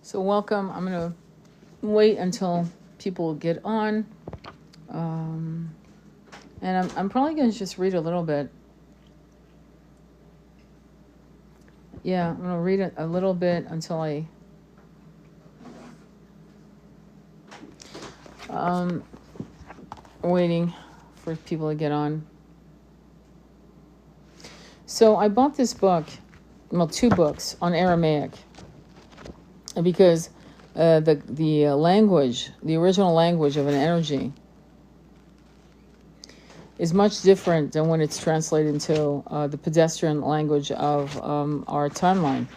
So welcome. I'm going to wait until people get on. And I'm probably going to just read a little bit. Yeah, I'm going to read it a little bit until I... waiting for people to get on. So I bought this book, well, two books on Aramaic, because the language, the original language of an energy, is much different than when it's translated into the pedestrian language of our timeline.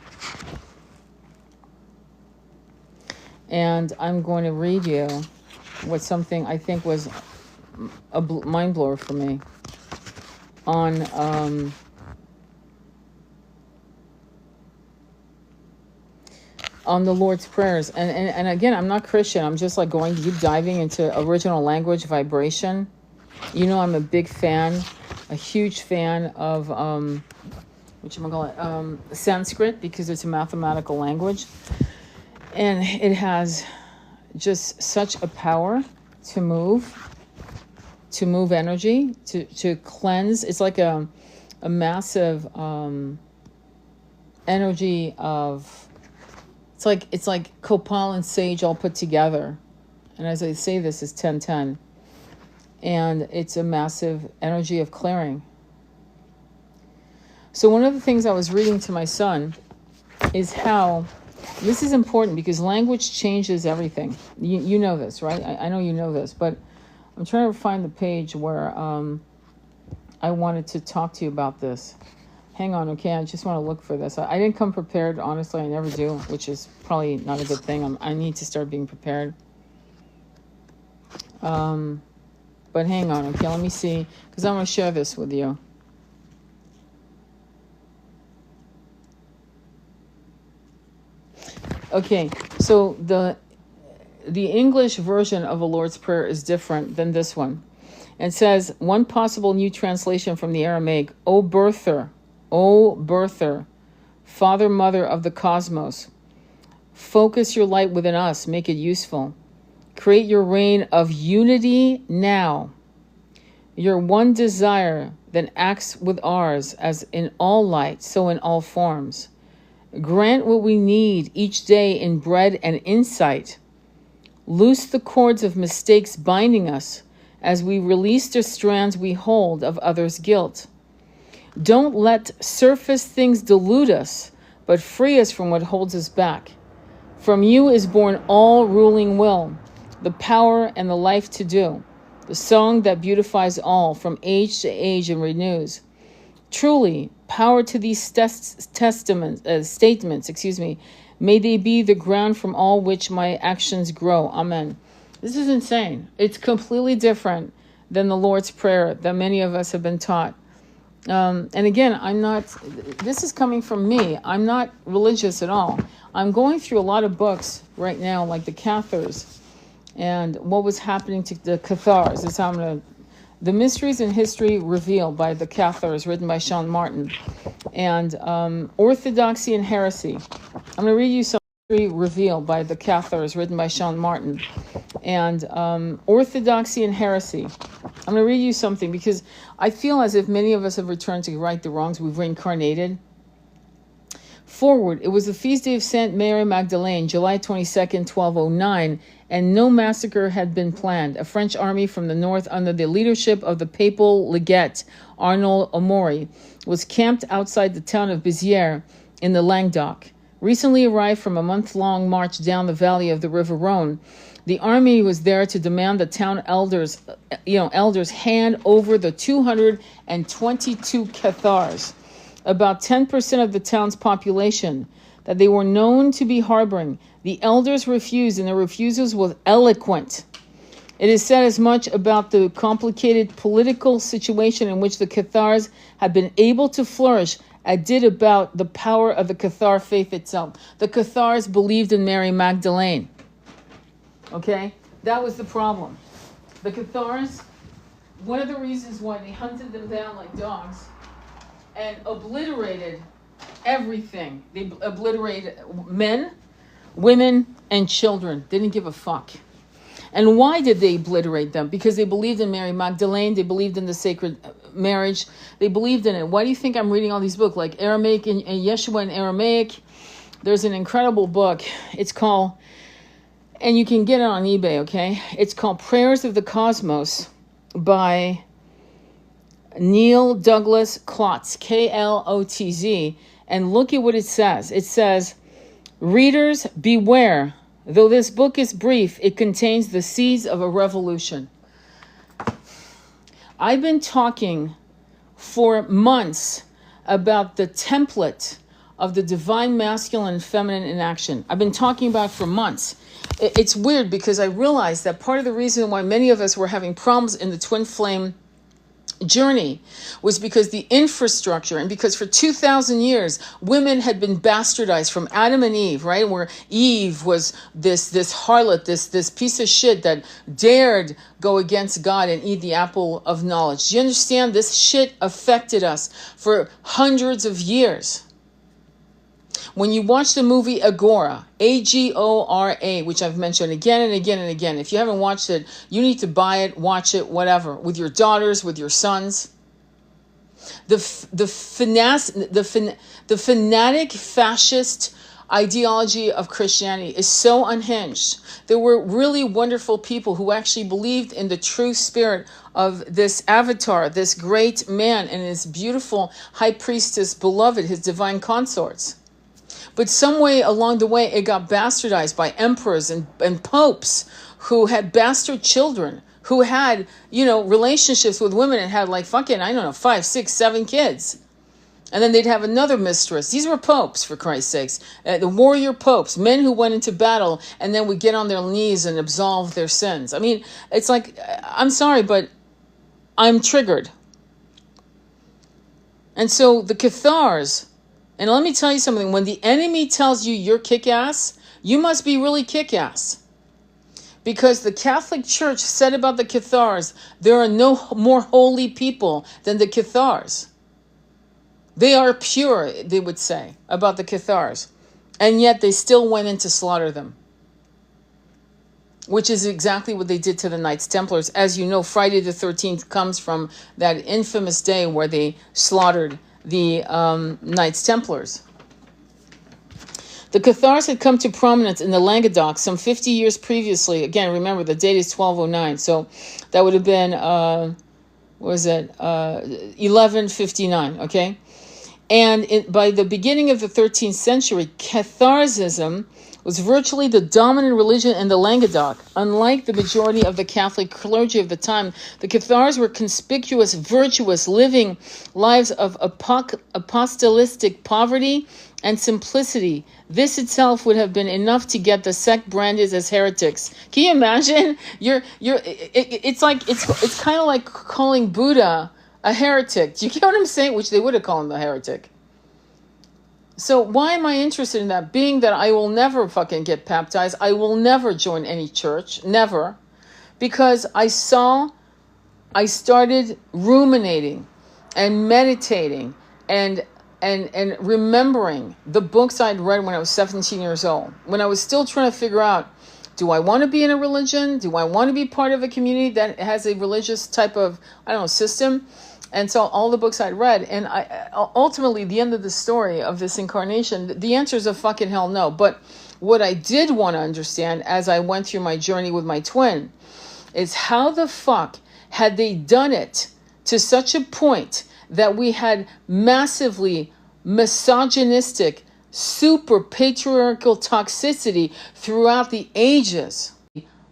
And I'm going to read you what something I think was a mind blower for me on the Lord's Prayers. And again, I'm not Christian. I'm just like going deep diving into original language vibration. You know, I'm a big fan, a huge fan of Sanskrit, because it's a mathematical language. And it has just such a power to move energy, to cleanse. It's like a massive energy of... It's like copal and sage all put together. And as I say, this is 1010. And it's a massive energy of clearing. So one of the things I was reading to my son is how... This is important because language changes everything. You know this, right? I know you know this, but I'm trying to find the page where I wanted to talk to you about this. Hang on, okay? I just want to look for this. I didn't come prepared, honestly. I never do, which is probably not a good thing. I need to start being prepared. But hang on, okay? Let me see, because I want to share this with you. Okay, so the English version of a Lord's Prayer is different than this one. It says, one possible new translation from the Aramaic: O birther, Father, Mother of the cosmos, focus your light within us, make it useful. Create your reign of unity now. Your one desire then acts with ours, as in all light, so in all forms. Grant what we need each day in bread and insight. Loose the cords of mistakes binding us, as we release the strands we hold of others' guilt. Don't let surface things delude us, but free us from what holds us back. From you is born all ruling will, the power and the life to do, the song that beautifies all from age to age and renews. Truly, power to these statements, may they be the ground from all which my actions grow. Amen. This is insane. It's completely different than the Lord's Prayer that many of us have been taught. And again, this is coming from me. I'm not religious at all. I'm going through a lot of books right now, like the Cathars and what was happening to the Cathars. That's how I'm going to... The Mysteries in History Revealed by the Cathars, written by Sean Martin. And Orthodoxy and Heresy. I'm going to read you some Revealed by the Cathars, written by Sean Martin. And Orthodoxy and Heresy. I'm going to read you something because I feel as if many of us have returned to right the wrongs. We've reincarnated. Forward, it was the feast day of Saint Mary Magdalene, July 22nd, 1209, and no massacre had been planned. A French army from the north, under the leadership of the papal legate Arnaud Amaury, was camped outside the town of Béziers in the Languedoc. Recently arrived from a month-long march down the valley of the River Rhone, the army was there to demand the town elders hand over the 222 Cathars, about 10% of the town's population, that they were known to be harboring. The elders refused, and their refusals was eloquent. It is said as much about the complicated political situation in which the Cathars had been able to flourish as did about the power of the Cathar faith itself. The Cathars believed in Mary Magdalene. Okay? That was the problem. The Cathars, one of the reasons why they hunted them down like dogs and obliterated everything. They obliterated men, women, and children. They didn't give a fuck. And why did they obliterate them? Because they believed in Mary Magdalene. They believed in the sacred marriage. They believed in it. Why do you think I'm reading all these books? Like Aramaic and Yeshua in Aramaic. There's an incredible book. It's called, and you can get it on eBay, okay? It's called Prayers of the Cosmos by Neil Douglas Klotz, Klotz. And look at what it says. It says, readers, beware. Though this book is brief, it contains the seeds of a revolution. I've been talking for months about the template of the divine masculine and feminine in action. I've been talking about it for months. It's weird because I realized that part of the reason why many of us were having problems in the twin flame journey was because the infrastructure, and because for 2,000 years women had been bastardized from Adam and Eve, right? Where Eve was this harlot, this piece of shit that dared go against God and eat the apple of knowledge. Do you understand? This shit affected us for hundreds of years. When you watch the movie Agora, Agora, which I've mentioned again and again and again, if you haven't watched it, you need to buy it, watch it, whatever, with your daughters, with your sons. The fanatic fascist ideology of Christianity is so unhinged. There were really wonderful people who actually believed in the true spirit of this avatar, this great man, and his beautiful high priestess, beloved, his divine consorts. But some way along the way, it got bastardized by emperors and popes who had bastard children, who had, relationships with women and had 5, 6, 7 kids. And then they'd have another mistress. These were popes, for Christ's sakes. The warrior popes, men who went into battle and then would get on their knees and absolve their sins. I mean, it's like, I'm sorry, but I'm triggered. And so the Cathars, and let me tell you something, when the enemy tells you you're kick-ass, you must be really kick-ass. Because the Catholic Church said about the Cathars, there are no more holy people than the Cathars. They are pure, they would say, about the Cathars. And yet they still went in to slaughter them. Which is exactly what they did to the Knights Templars. As you know, Friday the 13th comes from that infamous day where they slaughtered the Knights Templars. The Cathars had come to prominence in the Languedoc some 50 years previously. Again, remember, the date is 1209. So that would have been, 1159, okay? And by the beginning of the 13th century, Catharsism was virtually the dominant religion in the Languedoc. Unlike the majority of the Catholic clergy of the time, the Cathars were conspicuous, virtuous, living lives of apostolistic poverty and simplicity. This itself would have been enough to get the sect branded as heretics. Can you imagine? It's kind of like calling Buddha a heretic. Do you get what I'm saying? Which they would have called him a heretic. So why am I interested in that? Being that I will never fucking get baptized. I will never join any church. Never. Because I started ruminating and meditating and remembering the books I'd read when I was 17 years old. When I was still trying to figure out, do I want to be in a religion? Do I want to be part of a community that has a religious type of, system? And so all the books I'd read, and ultimately the end of the story of this incarnation, the answer is a fucking hell no. But what I did want to understand as I went through my journey with my twin is how the fuck had they done it to such a point that we had massively misogynistic, super patriarchal toxicity throughout the ages.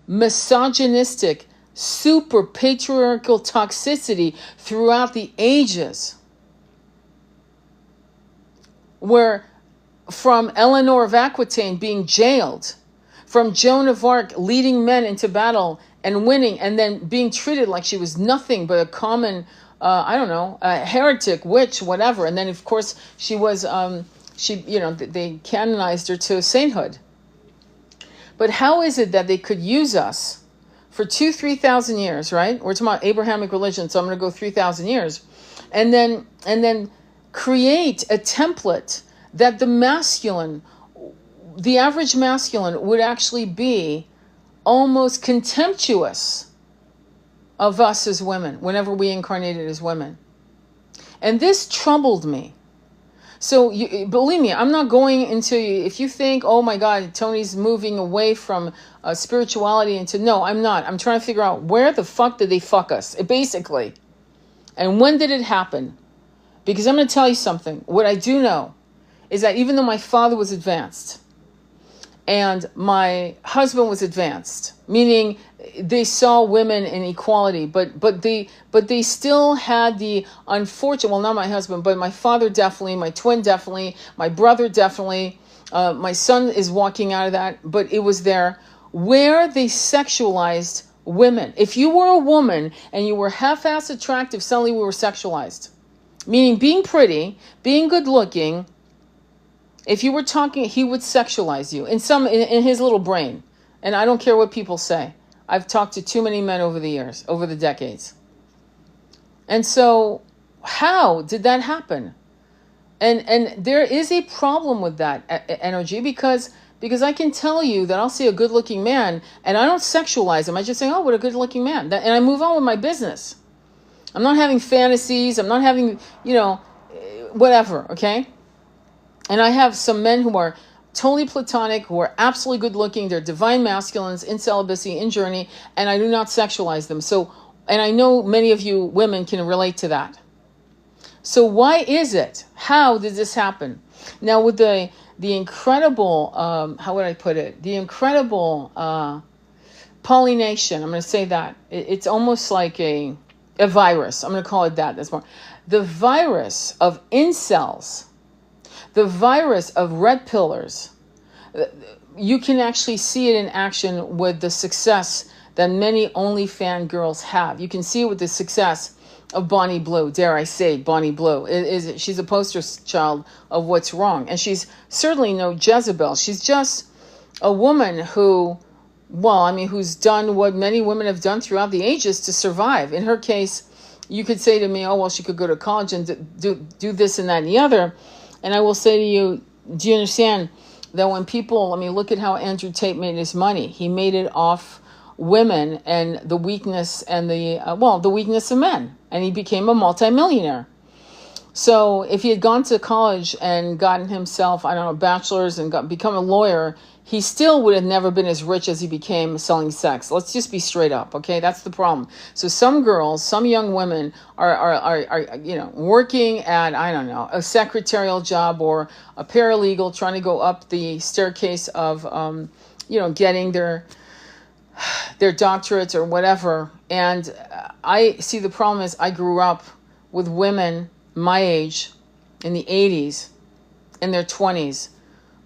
Misogynistic, super patriarchal toxicity throughout the ages. Where from Eleanor of Aquitaine being jailed, from Joan of Arc leading men into battle and winning, and then being treated like she was nothing but a common, a heretic, witch, whatever. And then, of course, she was, they canonized her to sainthood. But how is it that they could use us for 3,000 years, right? We're talking about Abrahamic religion, so I'm going to go 3,000 years. And then create a template that the masculine the average masculine would actually be almost contemptuous of us as women whenever we incarnated as women. And this troubled me. So believe me, I'm not going into, if you think, oh my God, Tony's moving away from spirituality into, no, I'm not. I'm trying to figure out where the fuck did they fuck us, basically. And when did it happen? Because I'm going to tell you something. What I do know is that even though my father was advanced and my husband was advanced, meaning they saw women in equality, but they still had the unfortunate, well, not my husband, but my father definitely, my twin definitely, my brother definitely, my son is walking out of that, but it was there where they sexualized women. If you were a woman and you were half-ass attractive, suddenly we were sexualized. Meaning being pretty, being good looking, if you were talking, he would sexualize you in his little brain. And I don't care what people say. I've talked to too many men over the years, over the decades. And so how did that happen? And there is a problem with that energy because I can tell you that I'll see a good looking man and I don't sexualize him. I just say, oh, what a good looking man. And I move on with my business. I'm not having fantasies. I'm not having, whatever. Okay. And I have some men who are totally platonic, who are absolutely good looking. They're divine masculines in celibacy, in journey, and I do not sexualize them. So, and I know many of you women can relate to that. So why is it? How did this happen? Now with the incredible, how would I put it? The incredible pollination, I'm going to say that. It's almost like a virus. I'm going to call it that. That's more. The virus of incels, the virus of red pillars, you can actually see it in action with the success that many OnlyFans girls have. You can see it with the success of Bonnie Blue. Dare I say, Bonnie Blue. She's a poster child of what's wrong. And she's certainly no Jezebel. She's just a woman who, who's done what many women have done throughout the ages to survive. In her case, you could say to me, oh, well, she could go to college and do this and that and the other. And I will say to you, do you understand that when people, look at how Andrew Tate made his money. He made it off women and the weakness and the weakness of men. And he became a multimillionaire. So if he had gone to college and gotten himself, a bachelor's and become a lawyer, he still would have never been as rich as he became selling sex. Let's just be straight up, okay? That's the problem. So some girls, some young women are working at, a secretarial job or a paralegal, trying to go up the staircase of, getting their doctorates or whatever. And I see the problem is I grew up with women my age in the 80s, in their 20s,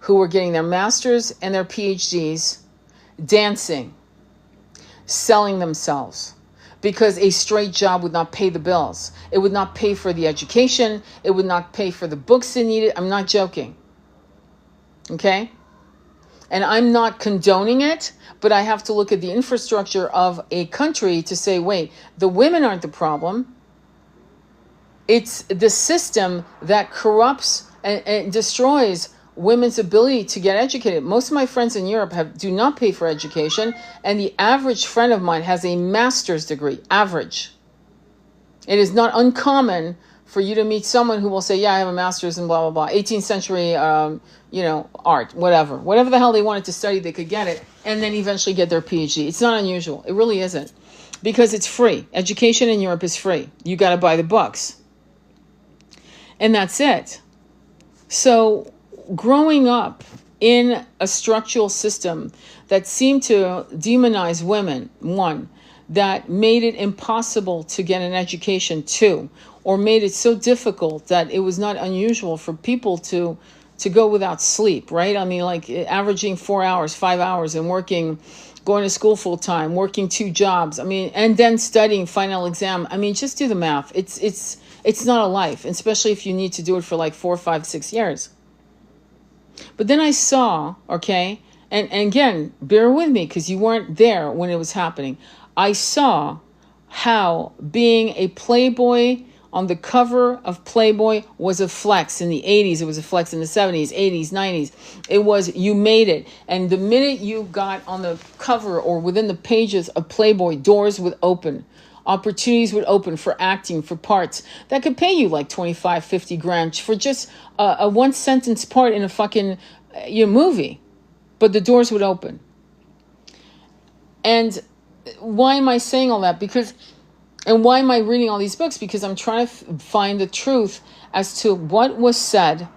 who were getting their masters and their PhDs, dancing, selling themselves, because a straight job would not pay the bills. It would not pay for the education. It would not pay for the books they needed. I'm not joking. Okay? And I'm not condoning it, but I have to look at the infrastructure of a country to say, wait, the women aren't the problem. It's the system that corrupts and destroys women's ability to get educated. Most of my friends in Europe do not pay for education, and the average friend of mine has a master's degree, average. It is not uncommon for you to meet someone who will say, yeah, I have a master's in blah, blah, blah, 18th century, art, whatever the hell they wanted to study, they could get it, and then eventually get their PhD. It's not unusual. It really isn't, because it's free. Education in Europe is free. You got to buy the books. And that's it. So growing up in a structural system that seemed to demonize women, one, that made it impossible to get an education, two, or made it so difficult that it was not unusual for people to go without sleep, right? Averaging 4 hours, 5 hours and going to school full time, working 2 jobs. And then studying final exam. Just do the math. It's not a life, especially if you need to do it for 4, 5, 6 years. But then I saw, okay, and again, bear with me because you weren't there when it was happening. I saw how being a playboy on the cover of Playboy was a flex. In the 80s, it was a flex. In the 70s, 80s, 90s, it was, you made it. And the minute you got on the cover or within the pages of Playboy, doors would open. Opportunities would open for acting, for parts that could pay you like 25, 50 grand for just a one sentence part in a fucking movie. But the doors would open. And why am I saying all that? And why am I reading all these books? Because I'm trying to find the truth as to what was said,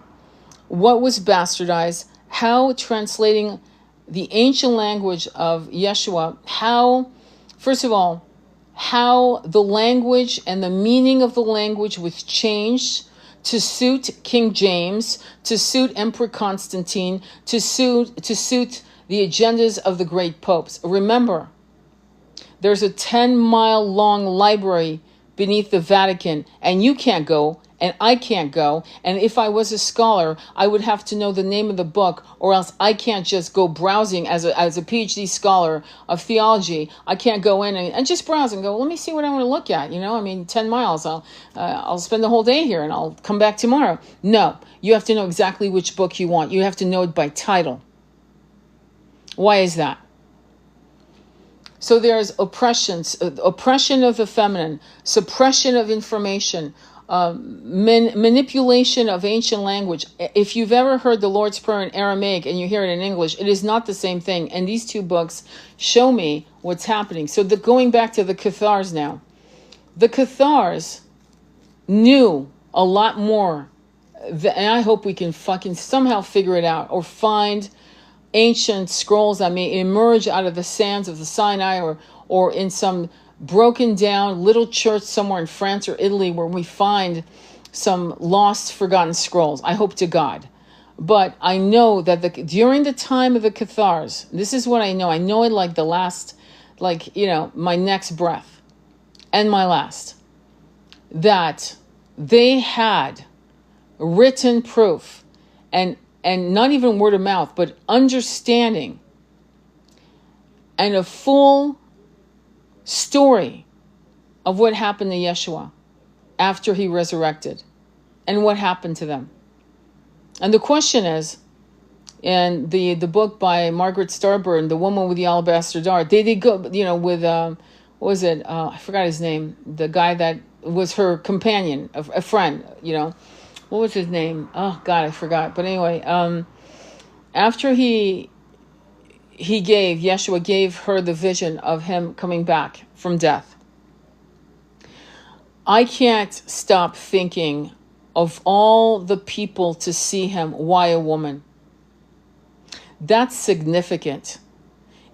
what was bastardized, how translating the ancient language of Yeshua, how, first of all, how the language and the meaning of the language was changed to suit King James, to suit Emperor Constantine, to suit the agendas of the great popes. Remember, there's a 10-mile long library beneath the Vatican, and you can't go, and I can't go. And if I was a scholar, I would have to know the name of the book, or else I can't just go browsing as a PhD scholar of theology. I can't go in and just browse and go, let me see what I want to look at. 10 miles, I'll spend the whole day here and I'll come back tomorrow. No, you have to know exactly which book you want. You have to know it by title. Why is that? So there's oppression of the feminine, suppression of information, manipulation of ancient language. If you've ever heard the Lord's Prayer in Aramaic and you hear it in English, it is not the same thing. And these two books show me what's happening. So going back to the Cathars now, the Cathars knew a lot more. And I hope we can fucking somehow figure it out or find ancient scrolls that may emerge out of the sands of the Sinai or in some broken down little church somewhere in France or Italy where we find some lost, forgotten scrolls. I hope to God. But I know that during the time of the Cathars, this is what I know. I know it like the last, my next breath and my last, that they had written proof and not even word of mouth, but understanding and a full story of what happened to Yeshua after he resurrected and what happened to them. And the question is, in the book by Margaret Starbird, The Woman with the Alabaster Jar, they go, with, what was it? I forgot his name. The guy that was her companion, a friend, What was his name? Oh, God, I forgot. But anyway, after Yeshua gave her the vision of him coming back from death, I can't stop thinking of all the people to see him. Why a woman? That's significant.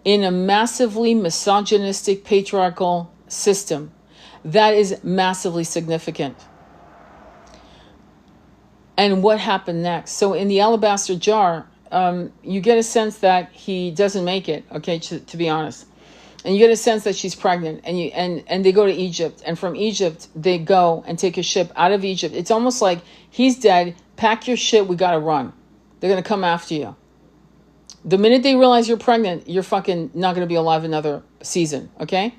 In a massively misogynistic, patriarchal system, that is massively significant. And what happened next? So in the alabaster jar, you get a sense that he doesn't make it, okay, to be honest. And you get a sense that she's pregnant, and they go to Egypt. And from Egypt, they go and take a ship out of Egypt. It's almost like he's dead, pack your shit, we got to run. They're going to come after you. The minute they realize you're pregnant, you're fucking not going to be alive another season, okay?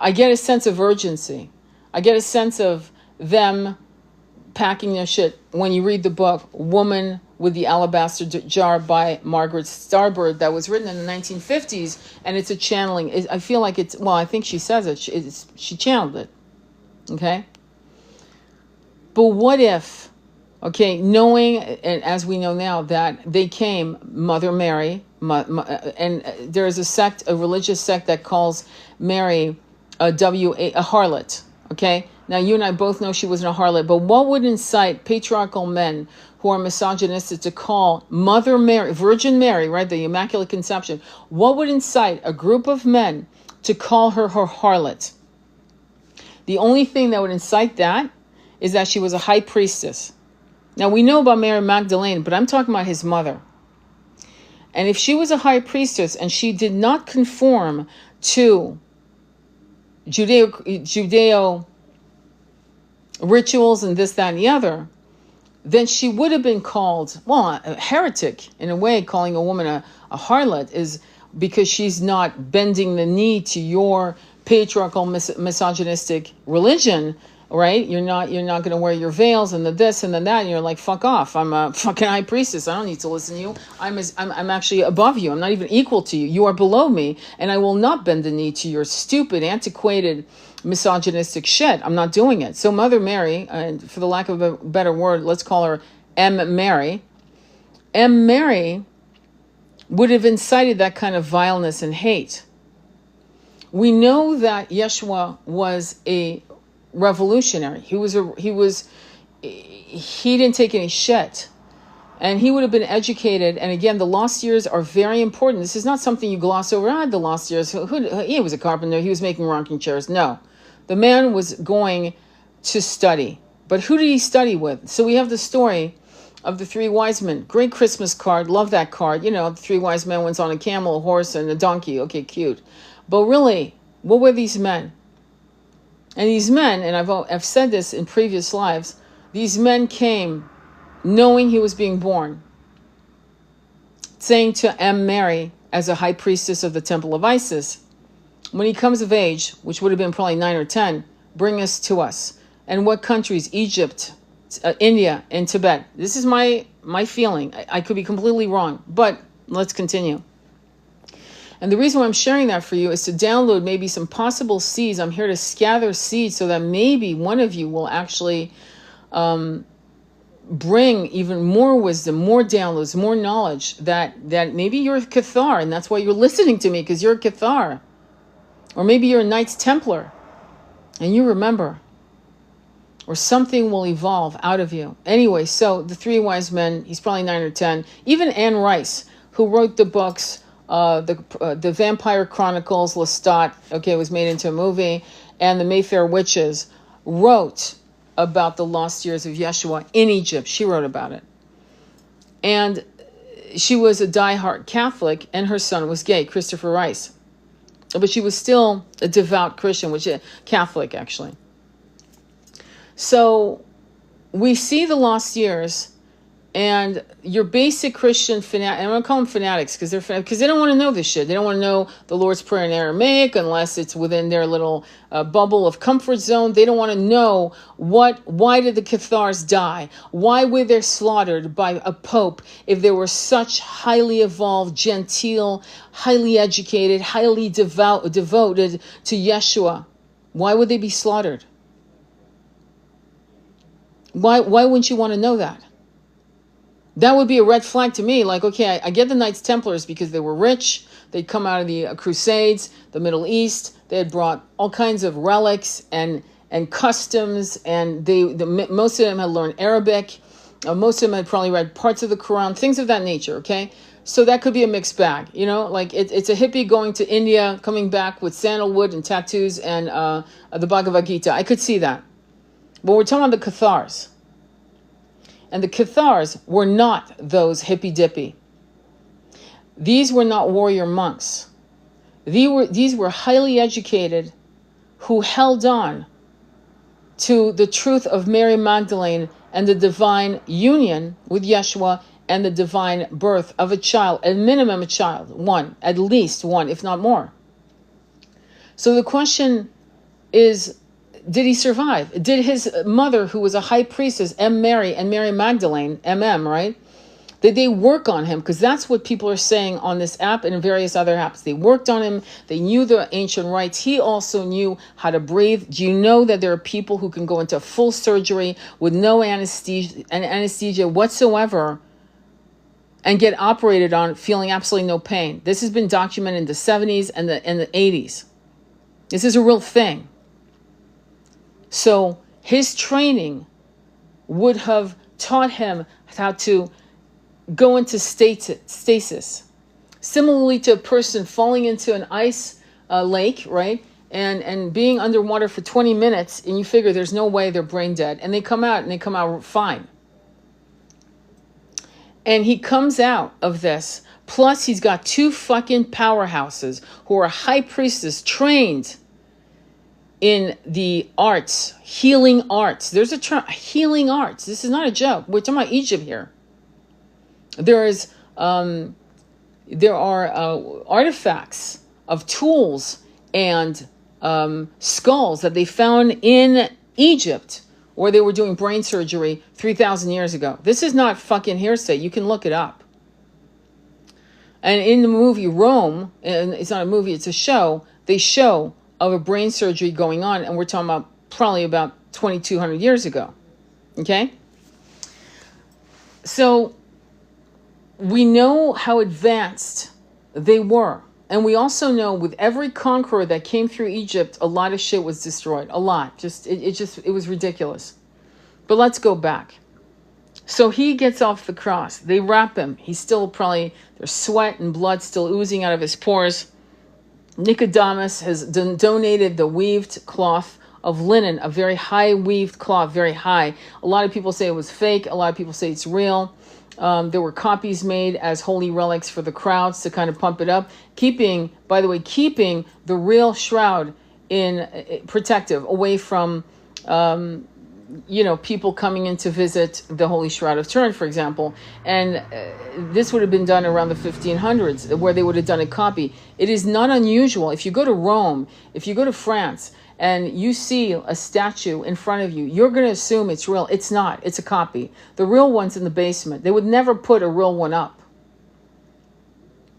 I get a sense of urgency. I get a sense of them packing their shit. When you read the book, Woman with the Alabaster Jar by Margaret Starbird, that was written in the 1950s, and it's a channeling. I feel like I think she says it. She channeled it, okay? But what if, okay, knowing, and as we know now, that they came, Mother Mary, and there is a religious sect that calls Mary a harlot, okay? Now, you and I both know she wasn't a harlot, but what would incite patriarchal men who are misogynistic to call Mother Mary, Virgin Mary, right, the Immaculate Conception, what would incite a group of men to call her harlot? The only thing that would incite that is that she was a high priestess. Now, we know about Mary Magdalene, but I'm talking about his mother. And if she was a high priestess and she did not conform to Judeo rituals and this, that, and the other, then she would have been called, a heretic in a way. Calling a woman a harlot is because she's not bending the knee to your patriarchal misogynistic religion. right? You're not going to wear your veils and the this and the that. And you're like, fuck off. I'm a fucking high priestess. I don't need to listen to you. I'm actually above you. I'm not even equal to you. You are below me, and I will not bend the knee to your stupid, antiquated, misogynistic shit. I'm not doing it. So Mother Mary, and for the lack of a better word, let's call her M. Mary. M. Mary would have incited that kind of vileness and hate. We know that Yeshua was a revolutionary. He didn't take any shit. And he would have been educated. And again, the lost years are very important. This is not something you gloss over. The lost years. He was a carpenter. He was making rocking chairs. No. The man was going to study. But who did he study with? So we have the story of the three wise men. Great Christmas card. Love that card. You know, the three wise men went on a camel, a horse, and a donkey. Okay, cute. But really, what were these men? And these men, and I've said this in previous lives, these men came knowing he was being born, saying to M. Mary, as a high priestess of the Temple of Isis, when he comes of age, which would have been probably 9 or 10, bring us to us. And what countries? Egypt, India, and Tibet. This is my feeling. I could be completely wrong, but let's continue. And the reason why I'm sharing that for you is to download maybe some possible seeds. I'm here to gather seeds so that maybe one of you will actually bring even more wisdom, more downloads, more knowledge that maybe you're a Cathar and that's why you're listening to me, because you're a Cathar. Or maybe you're a Knights Templar and you remember. Or something will evolve out of you. Anyway, so the three wise men, he's probably 9 or 10. Even Anne Rice, who wrote the books, the Vampire Chronicles, Lestat, okay, it was made into a movie, and the Mayfair Witches, wrote about the lost years of Yeshua in Egypt. She wrote about it. And she was a diehard Catholic, and her son was gay, Christopher Rice. But she was still a devout Christian, which is Catholic, actually. So we see the lost years. And your basic Christian fanatic, I'm going to call them fanatics because they don't want to know this shit. They don't want to know the Lord's Prayer in Aramaic unless it's within their little bubble of comfort zone. They don't want to know why did the Cathars die? Why were they slaughtered by a pope if they were such highly evolved, genteel, highly educated, highly devoted to Yeshua? Why would they be slaughtered? Why wouldn't you want to know that? That would be a red flag to me. Like, okay, I get the Knights Templars because they were rich. They'd come out of the Crusades, the Middle East. They had brought all kinds of relics and customs, and most of them had learned Arabic. Most of them had probably read parts of the Quran, things of that nature, okay? So that could be a mixed bag, you know? Like, it's a hippie going to India, coming back with sandalwood and tattoos and the Bhagavad Gita. I could see that. But we're talking about the Cathars. And the Cathars were not those hippy-dippy. These were not warrior monks. These were highly educated who held on to the truth of Mary Magdalene and the divine union with Yeshua and the divine birth of a child, at minimum a child, one, at least one, if not more. So the question is, did he survive? Did his mother, who was a high priestess, M. Mary and Mary Magdalene, MM, right? Did they work on him? Because that's what people are saying on this app and in various other apps. They worked on him. They knew the ancient rites. He also knew how to breathe. Do you know that there are people who can go into full surgery with no anesthesia whatsoever and get operated on feeling absolutely no pain? This has been documented in the 70s and the 80s. This is a real thing. So his training would have taught him how to go into stasis. Similarly to a person falling into an ice lake, right? And being underwater for 20 minutes, and you figure there's no way they're brain dead. And they come out fine. And he comes out of this. Plus, he's got two fucking powerhouses who are high priestess trained in the arts, healing arts. There's a term, healing arts. This is not a joke. We're talking about Egypt here. There are artifacts of tools and skulls that they found in Egypt, where they were doing brain surgery 3,000 years ago. This is not fucking hearsay. You can look it up. And in the movie Rome, and it's not a movie, it's a show, they show of a brain surgery going on, and we're talking about probably about 2,200 years ago. Okay? So we know how advanced they were. And we also know with every conqueror that came through Egypt, a lot of shit was destroyed. A lot. It was ridiculous. But let's go back. So he gets off the cross. They wrap him. He's still probably, there's sweat and blood still oozing out of his pores. Nicodemus has donated the weaved cloth of linen, a very high weaved cloth, very high. A lot of people say it was fake. A lot of people say it's real. There were copies made as holy relics for the crowds to kind of pump it up. Keeping the real shroud in protective, away from, people coming in to visit the Holy Shroud of Turin, for example. And this would have been done around the 1500s, where they would have done a copy. It is not unusual. If you go to Rome, if you go to France, and you see a statue in front of you, you're going to assume it's real. It's not. It's a copy. The real one's in the basement. They would never put a real one up.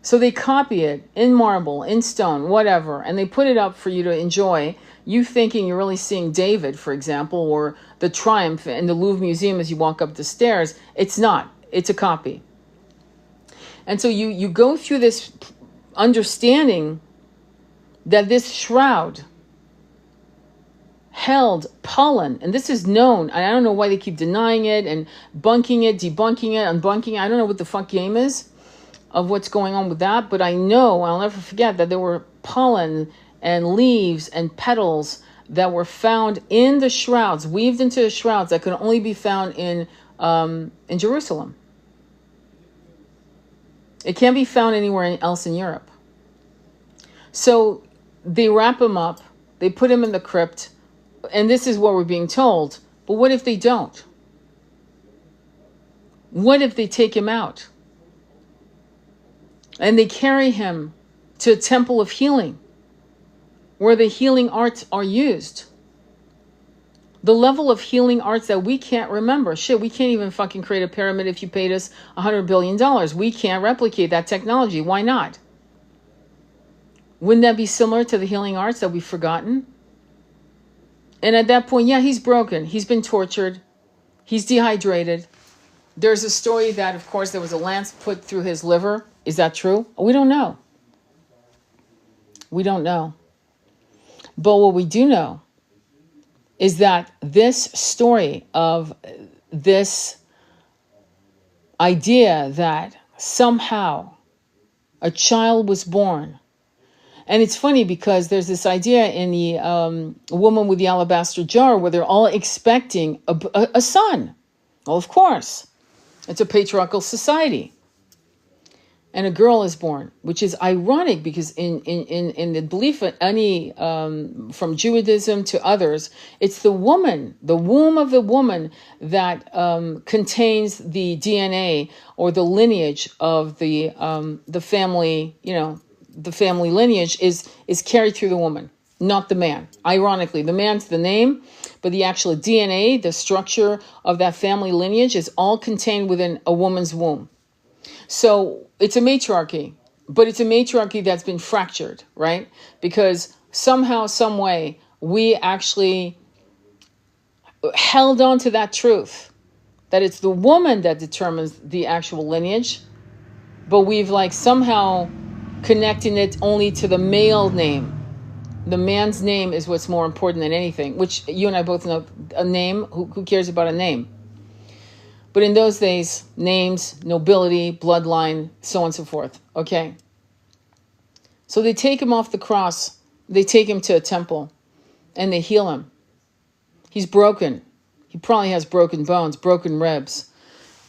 So they copy it in marble, in stone, whatever, and they put it up for you to enjoy. You thinking you're really seeing David, for example, or the Triumph in the Louvre Museum as you walk up the stairs. It's not. It's a copy. And so you go through this understanding that this shroud held pollen, and this is known, and I don't know why they keep denying it and bunking it, debunking it, unbunking it. I don't know what the fuck game is of what's going on with that, but I know, I'll never forget, that there were pollen and leaves and petals that were found in the shrouds, weaved into the shrouds, that could only be found in Jerusalem. It can't be found anywhere else in Europe. So they wrap him up, they put him in the crypt, and this is what we're being told. But what if they don't? What if they take him out? And they carry him to a temple of healing, where the healing arts are used. The level of healing arts that we can't remember. Shit, we can't even fucking create a pyramid if you paid us $100 billion. We can't replicate that technology. Why not? Wouldn't that be similar to the healing arts that we've forgotten? And at that point, yeah, he's broken. He's been tortured. He's dehydrated. There's a story that, of course, there was a lance put through his liver. Is that true? We don't know. We don't know. But what we do know is that this story of this idea that somehow a child was born. And it's funny because there's this idea in the Woman with the Alabaster Jar where they're all expecting a son. Well, of course, it's a patriarchal society. And a girl is born, which is ironic because in the belief of any, from Judaism to others, it's the woman, the womb of the woman that contains the DNA or the lineage of the family, the family lineage is carried through the woman, not the man. Ironically, the man's the name, but the actual DNA, the structure of that family lineage is all contained within a woman's womb. So it's a matriarchy, but it's a matriarchy that's been fractured, right? Because somehow, some way, we actually held on to that truth, that it's the woman that determines the actual lineage, but we've somehow connecting it only to the male name. The man's name is what's more important than anything, which you and I both know. A name, who cares about a name? But in those days, names, nobility, bloodline, so on and so forth. Okay. So they take him off the cross. They take him to a temple and they heal him. He's broken. He probably has broken bones, broken ribs.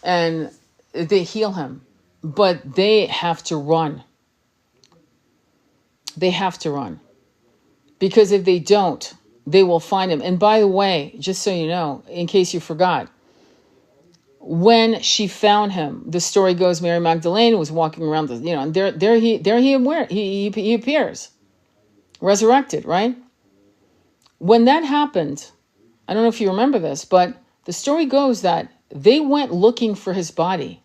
And they heal him. But they have to run. They have to run. Because if they don't, they will find him. And by the way, just so you know, in case you forgot, when she found him, the story goes Mary Magdalene was walking around, and there he appears, resurrected, right? When that happened, I don't know if you remember this, but the story goes that they went looking for his body.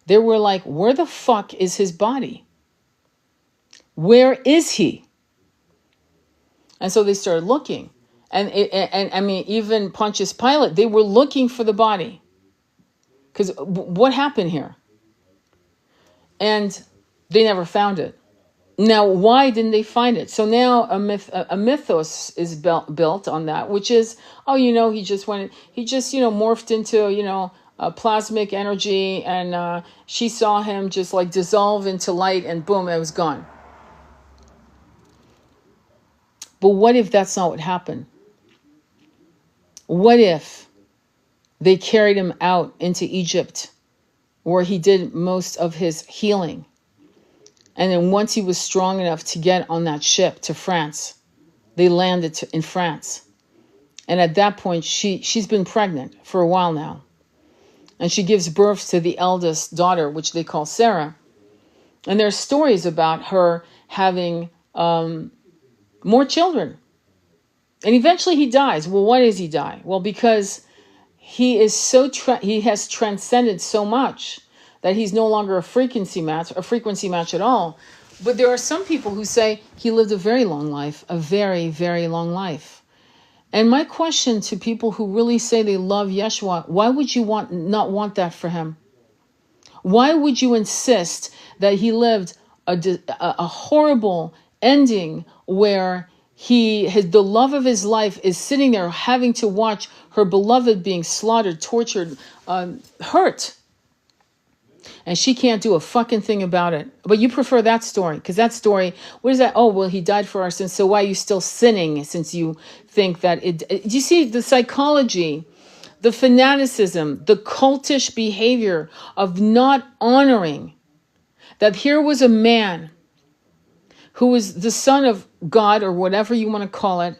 They were like, where the fuck is his body? Where is he? And so they started looking. And I mean, even Pontius Pilate, they were looking for the body. Because what happened here? And they never found it. Now, why didn't they find it? So now a mythos is built on that, which is, oh, he just morphed into, plasmic energy, and she saw him just like dissolve into light, and boom, it was gone. But what if that's not what happened? What if they carried him out into Egypt, where he did most of his healing? And then once he was strong enough to get on that ship to France, they landed in France. And at that point, she's been pregnant for a while now. And she gives birth to the eldest daughter, which they call Sarah. And there's stories about her having more children. And eventually he dies. Well, why does he die? Well, because he is he has transcended so much that he's no longer a frequency match at all. But there are some people who say he lived a very long life, a very, very long life. And my question to people who really say they love Yeshua, why would you not want that for him? Why would you insist that he lived a horrible ending where the love of his life is sitting there having to watch her beloved being slaughtered, tortured, hurt? And she can't do a fucking thing about it. But you prefer that story, because that story, what is that? Oh, well, he died for our sins, so why are you still sinning since you think that do you see the psychology, the fanaticism, the cultish behavior of not honoring that here was a man who was the son of God, or whatever you want to call it,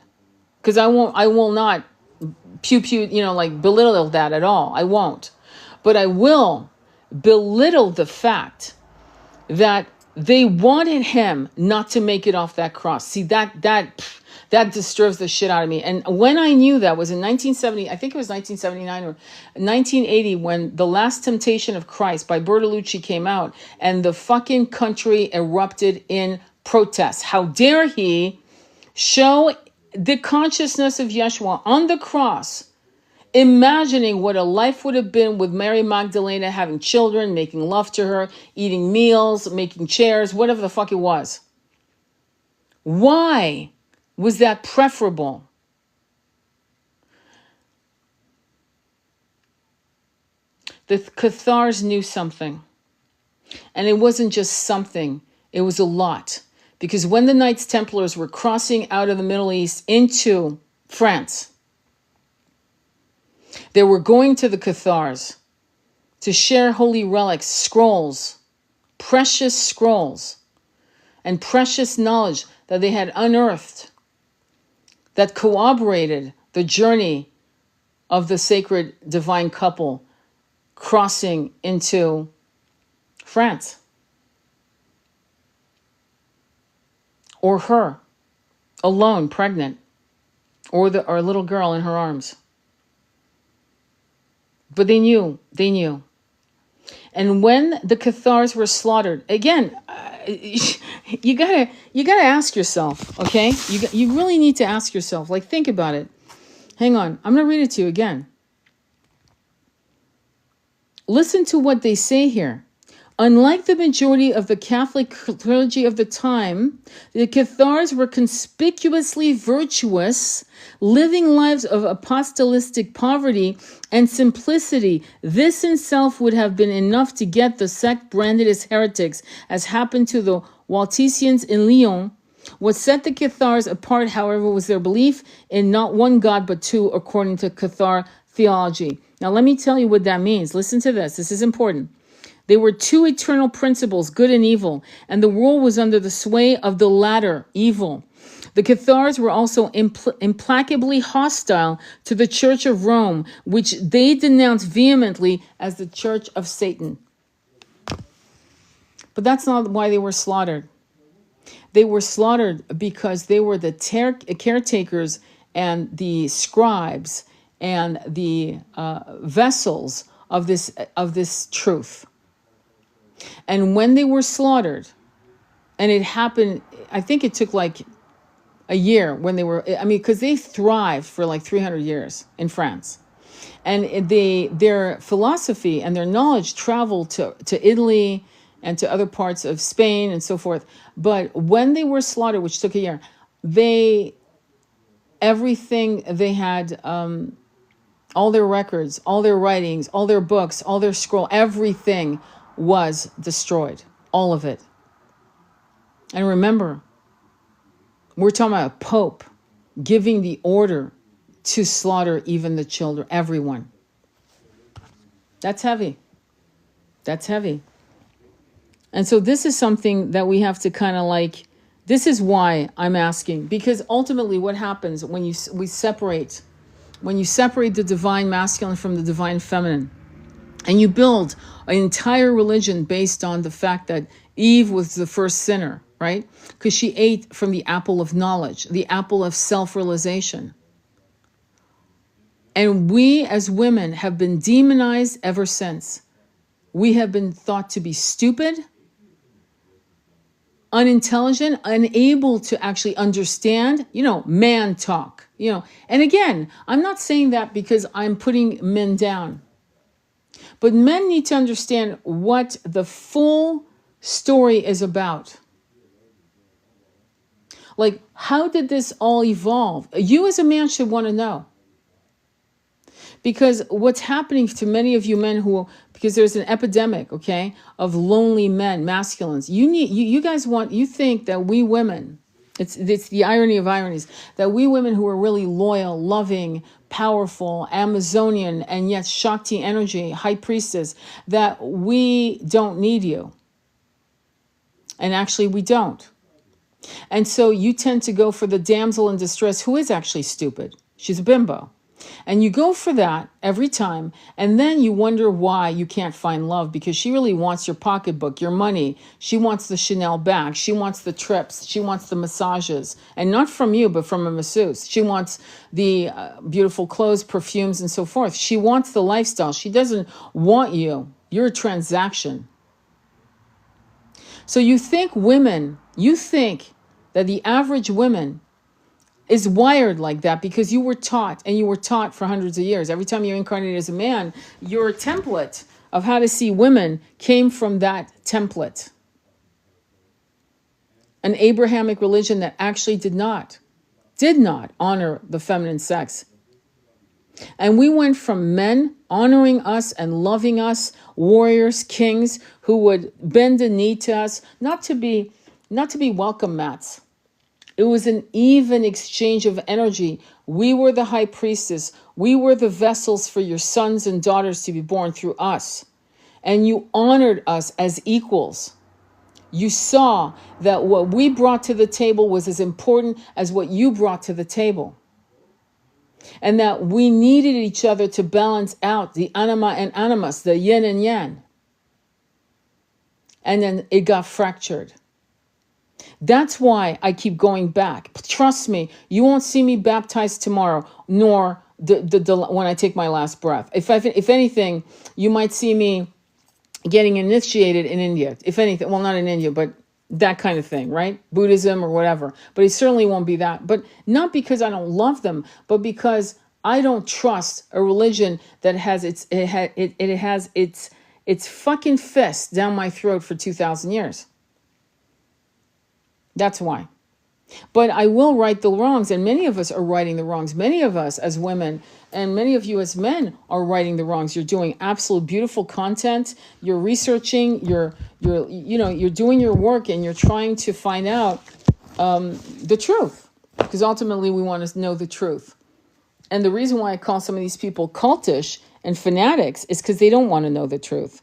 because I will not belittle that at all. I won't. But I will belittle the fact that they wanted him not to make it off that cross. See, that disturbs the shit out of me. And when I knew that was in 1970, I think it was 1979 or 1980, when The Last Temptation of Christ by Bertolucci came out, and the fucking country erupted in protest. How dare he show the consciousness of Yeshua on the cross, imagining what a life would have been with Mary Magdalene, having children, making love to her, eating meals, making chairs, whatever the fuck it was. Why was that preferable? The Cathars knew something. And it wasn't just something, it was a lot. Because when the Knights Templars were crossing out of the Middle East into France, they were going to the Cathars to share holy relics, scrolls, precious and precious knowledge that they had unearthed that corroborated the journey of the sacred divine couple crossing into France. Or her, alone, pregnant, or a little girl in her arms. But they knew. And when the Cathars were slaughtered, again, you gotta ask yourself, okay? You really need to ask yourself, like, think about it. Hang on, I'm gonna read it to you again. Listen to what they say here. Unlike the majority of the Catholic clergy of the time, the Cathars were conspicuously virtuous, living lives of apostolistic poverty and simplicity. This in itself would have been enough to get the sect branded as heretics, as happened to the Waltesians in Lyon. What set the Cathars apart, however, was their belief in not one God but two, according to Cathar theology. Now, let me tell you what that means. Listen to this. This is important. There were two eternal principles, good and evil, and the world was under the sway of the latter, evil. The Cathars were also implacably hostile to the Church of Rome, which they denounced vehemently as the Church of Satan. But that's not why they were slaughtered. They were slaughtered because they were the caretakers and the scribes and the vessels of this truth. And when they were slaughtered, and it happened, I think it took like a year when they were, because they thrived for like 300 years in France. And their philosophy and their knowledge traveled to Italy and to other parts of Spain and so forth. But when they were slaughtered, which took a year, everything they had, all their records, all their writings, all their books, all their scroll, everything was destroyed. All of it. And remember, we're talking about a pope giving the order to slaughter even the children, everyone. That's heavy. That's heavy. And so this is something that we have to kind of like, this is why I'm asking, because ultimately what happens when you separate the divine masculine from the divine feminine, and you build an entire religion based on the fact that Eve was the first sinner, right? Because she ate from the apple of knowledge, the apple of self-realization. And we as women have been demonized ever since. We have been thought to be stupid, unintelligent, unable to actually understand, man talk, And again, I'm not saying that because I'm putting men down. But men need to understand what the full story is about. Like, how did this all evolve? You as a man should want to know. Because what's happening to many of you men because there's an epidemic, okay, of lonely men, masculines. You guys think that we women, it's the irony of ironies, that we women who are really loyal, loving, powerful, Amazonian, and yet Shakti energy, high priestess, that we don't need you. And actually we don't. And so you tend to go for the damsel in distress who is actually stupid. She's a bimbo. And you go for that every time, and then you wonder why you can't find love, because she really wants your pocketbook, your money. She wants the Chanel bag. She wants the trips. She wants the massages. And not from you, but from a masseuse. She wants the beautiful clothes, perfumes, and so forth. She wants the lifestyle. She doesn't want you. You're a transaction. So you think that the average woman is wired like that because you were taught for hundreds of years. Every time you incarnate as a man, your template of how to see women came from that template. An Abrahamic religion that actually did not honor the feminine sex. And we went from men honoring us and loving us, warriors, kings who would bend the knee to us, not to be welcome mats. It was an even exchange of energy. We were the high priestess. We were the vessels for your sons and daughters to be born through us. And you honored us as equals. You saw that what we brought to the table was as important as what you brought to the table. And that we needed each other to balance out the anima and animus, the yin and yang. And then it got fractured. That's why I keep going back. Trust me, you won't see me baptized tomorrow, nor when I take my last breath. If anything, you might see me getting initiated in India. If anything, well, not in India, but that kind of thing, right? Buddhism or whatever. But it certainly won't be that. But not because I don't love them, but because I don't trust a religion that has its fucking fist down my throat for 2,000 years. That's why. But I will right the wrongs, and many of us are righting the wrongs. Many of us as women, and many of you as men, are righting the wrongs. You're doing absolute beautiful content. You're researching. You're doing your work, and you're trying to find out the truth, because ultimately we want to know the truth. And the reason why I call some of these people cultish and fanatics is because they don't want to know the truth.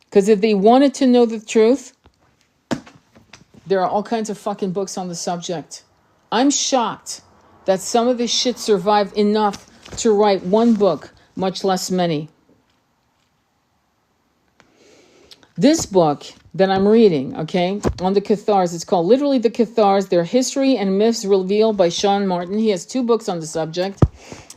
Because if they wanted to know the truth, there are all kinds of fucking books on the subject. I'm shocked that some of this shit survived enough to write one book, much less many. This book that I'm reading, okay, on the Cathars. It's called literally The Cathars, Their History and Myths Revealed by Sean Martin. He has 2 books on the subject.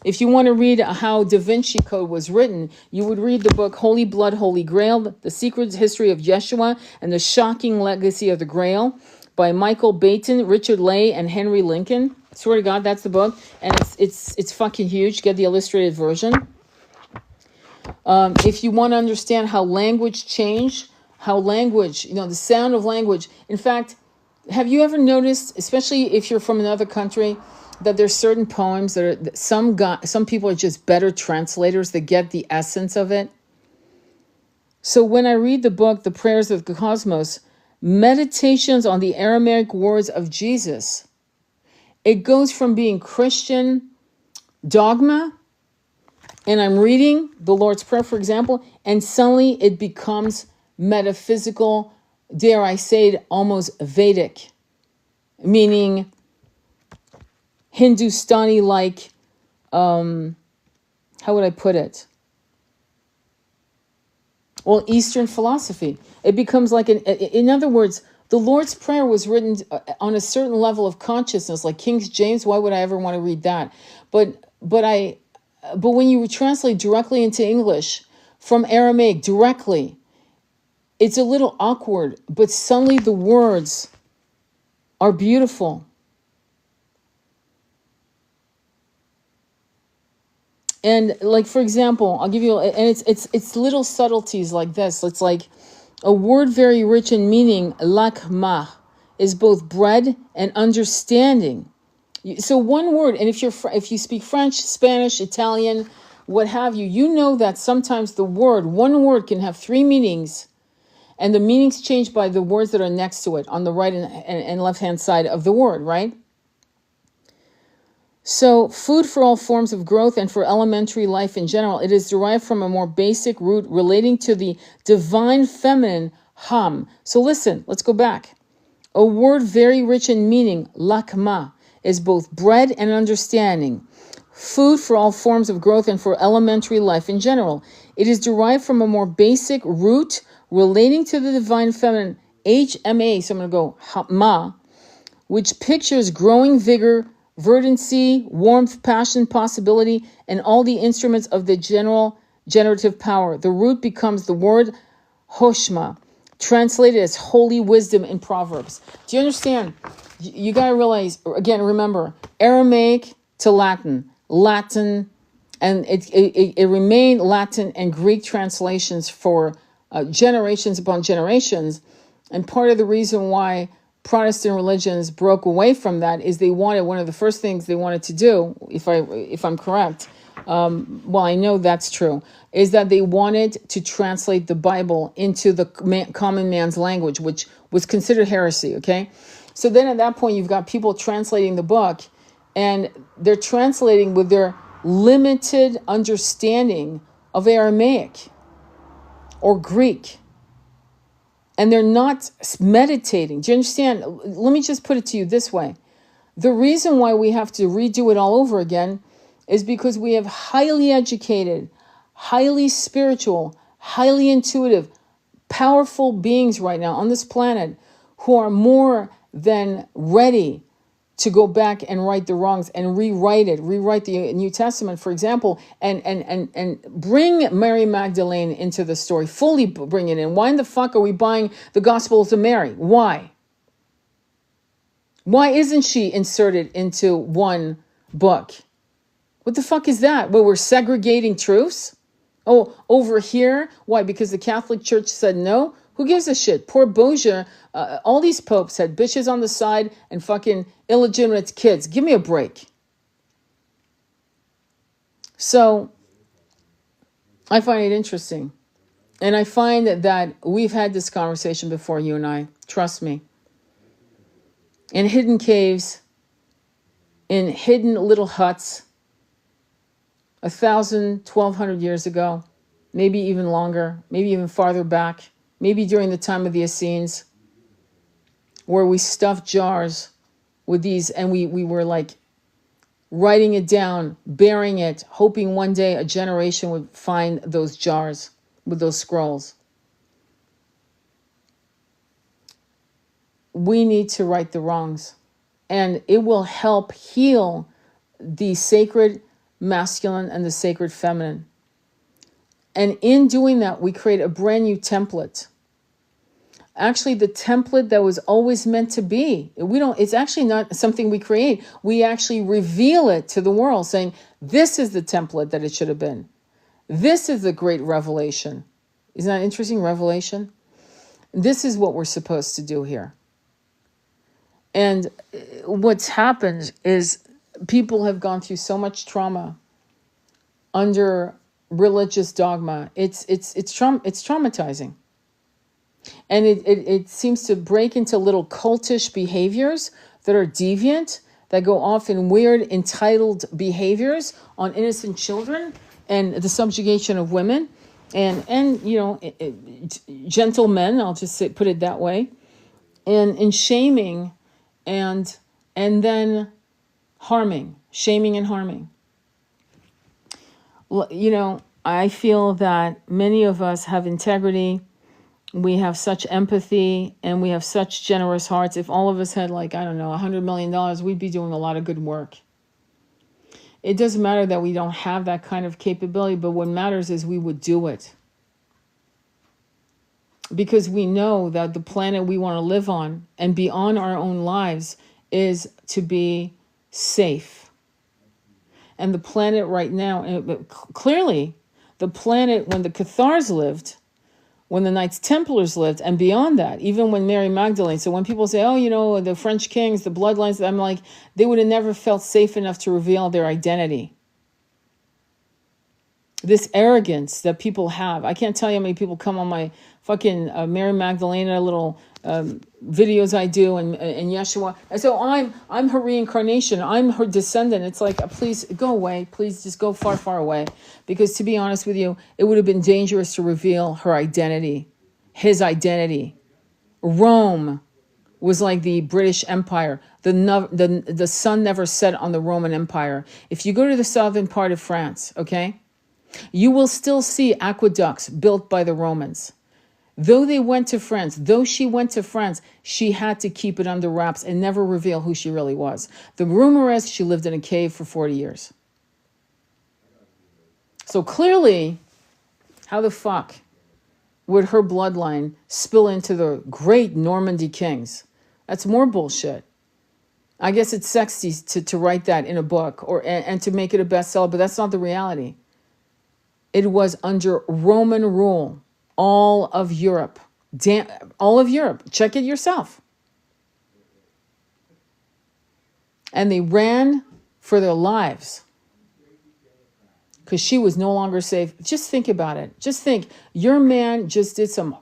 If you want to read how Da Vinci Code was written, you would read the book Holy Blood, Holy Grail, The Secret History of Yeshua and the Shocking Legacy of the Grail by Michael Baton, Richard Lay, and Henry Lincoln. Swear to God, that's the book. And it's fucking huge. Get the illustrated version. If you want to understand how language changed, how language, the sound of language. In fact, have you ever noticed, especially if you're from another country, that there's certain poems that are, some people are just better translators that get the essence of it? So when I read the book, The Prayers of the Cosmos, Meditations on the Aramaic Words of Jesus, it goes from being Christian dogma, and I'm reading the Lord's Prayer, for example, and suddenly it becomes metaphysical, dare I say it, almost Vedic, meaning Hindustani-like, how would I put it? Well, Eastern philosophy. It becomes like in other words, the Lord's Prayer was written on a certain level of consciousness, like King James. Why would I ever want to read that? But when you translate directly into English from Aramaic directly, it's a little awkward, but suddenly the words are beautiful. And like, for example, I'll give you, and it's little subtleties like this. It's like a word very rich in meaning, lakma, is both bread and understanding. So one word, and if you speak French, Spanish, Italian, what have you, you know that sometimes one word can have 3 meanings, and the meanings change by the words that are next to it on the right and left-hand side of the word, right? So food for all forms of growth and for elementary life in general, it is derived from a more basic root relating to the divine feminine, ham. So listen, let's go back. A word very rich in meaning, lakma, is both bread and understanding. Food for all forms of growth and for elementary life in general. It is derived from a more basic root relating to the divine feminine, HMA, so I'm going to go ma, which pictures growing vigor, verdancy, warmth, passion, possibility, and all the instruments of the general generative power. The root becomes the word hoshma, translated as holy wisdom in Proverbs. Do you understand? You got to realize, again, remember, Aramaic to Latin, and it remained Latin and Greek translations for generations upon generations. And part of the reason why Protestant religions broke away from that is one of the first things they wanted to do, if I'm correct, well, I know that's true, is that they wanted to translate the Bible into the common man's language, which was considered heresy, okay? So then at that point, you've got people translating the book, and they're translating with their limited understanding of Aramaic or Greek. And they're not meditating. Do you understand? Let me just put it to you this way. The reason why we have to redo it all over again is because we have highly educated, highly spiritual, highly intuitive, powerful beings right now on this planet who are more than ready to go back and right the wrongs and rewrite the New Testament, for example, and bring Mary Magdalene into the story, fully bring it in. Why in the fuck are we buying the Gospels of Mary? Why? Why isn't she inserted into one book? What the fuck is that? Well, we're segregating truths? Oh, over here? Why? Because the Catholic Church said no? Who gives a shit? Poor Bosia, all these popes had bitches on the side and fucking illegitimate kids. Give me a break. So I find it interesting. And I find that we've had this conversation before, you and I. Trust me. In hidden caves, in hidden little huts, 1,000, 1,200 years ago, maybe even longer, maybe even farther back, maybe during the time of the Essenes, where we stuffed jars with these, and we were like writing it down, burying it, hoping one day a generation would find those jars with those scrolls. we need to right the wrongs. And it will help heal the sacred masculine and the sacred feminine. And in doing that, we create a brand new template. Actually, the template that was always meant to be. It's actually not something we create. We actually reveal it to the world, saying, this is the template that it should have been. This is the great revelation. Isn't that interesting? Revelation? This is what we're supposed to do here. And what's happened is people have gone through so much trauma under religious dogma. It's traumatizing. And it seems to break into little cultish behaviors that are deviant, that go off in weird entitled behaviors on innocent children, and the subjugation of women and gentle men, I'll just put it that way, and shaming and then harming, shaming and harming. I feel that many of us have integrity. We have such empathy and we have such generous hearts. If all of us had $100 million, we'd be doing a lot of good work. It doesn't matter that we don't have that kind of capability, but what matters is we would do it. Because we know that the planet we want to live on and beyond our own lives is to be safe. And the planet right now, clearly, the planet when the Cathars lived, when the Knights Templars lived, and beyond that, even when Mary Magdalene. So when people say, the French kings, the bloodlines, I'm like, they would have never felt safe enough to reveal their identity. This arrogance that people have. I can't tell you how many people come on my fucking Mary Magdalene little videos I do and Yeshua. And so I'm her reincarnation. I'm her descendant. It's like, please go away. Please just go far, far away. Because to be honest with you, it would have been dangerous to reveal her identity, his identity. Rome was like the British Empire. The sun never set on the Roman Empire. If you go to the southern part of France, okay, you will still see aqueducts built by the Romans. Though she went to France, she had to keep it under wraps and never reveal who she really was. The rumor is she lived in a cave for 40 years. So clearly, how the fuck would her bloodline spill into the great Normandy kings? That's more bullshit. I guess it's sexy to write that in a book and to make it a bestseller, but that's not the reality. It was under Roman rule. All of Europe. Check it yourself. And they ran for their lives because she was no longer safe. Just think about it. Just think, your man just did some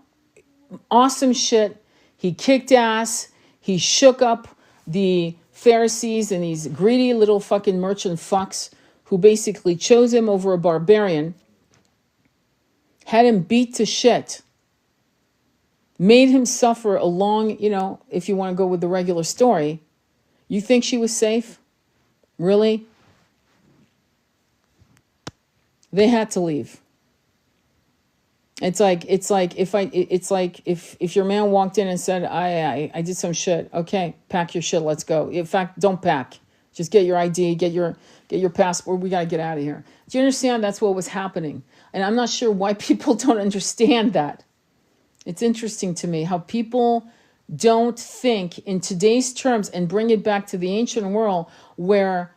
awesome shit. He kicked ass. He shook up the Pharisees and these greedy little fucking merchant fucks who basically chose him over a barbarian. Had him beat to shit, made him suffer a long, if you want to go with the regular story. You think she was safe? Really? They had to leave. It's like if your man walked in and said, I did some shit. Okay, pack your shit, let's go. In fact, don't pack. Just get your ID, get your passport. We got to get out of here. Do you understand? That's what was happening. And I'm not sure why people don't understand that. It's interesting to me how people don't think in today's terms and bring it back to the ancient world where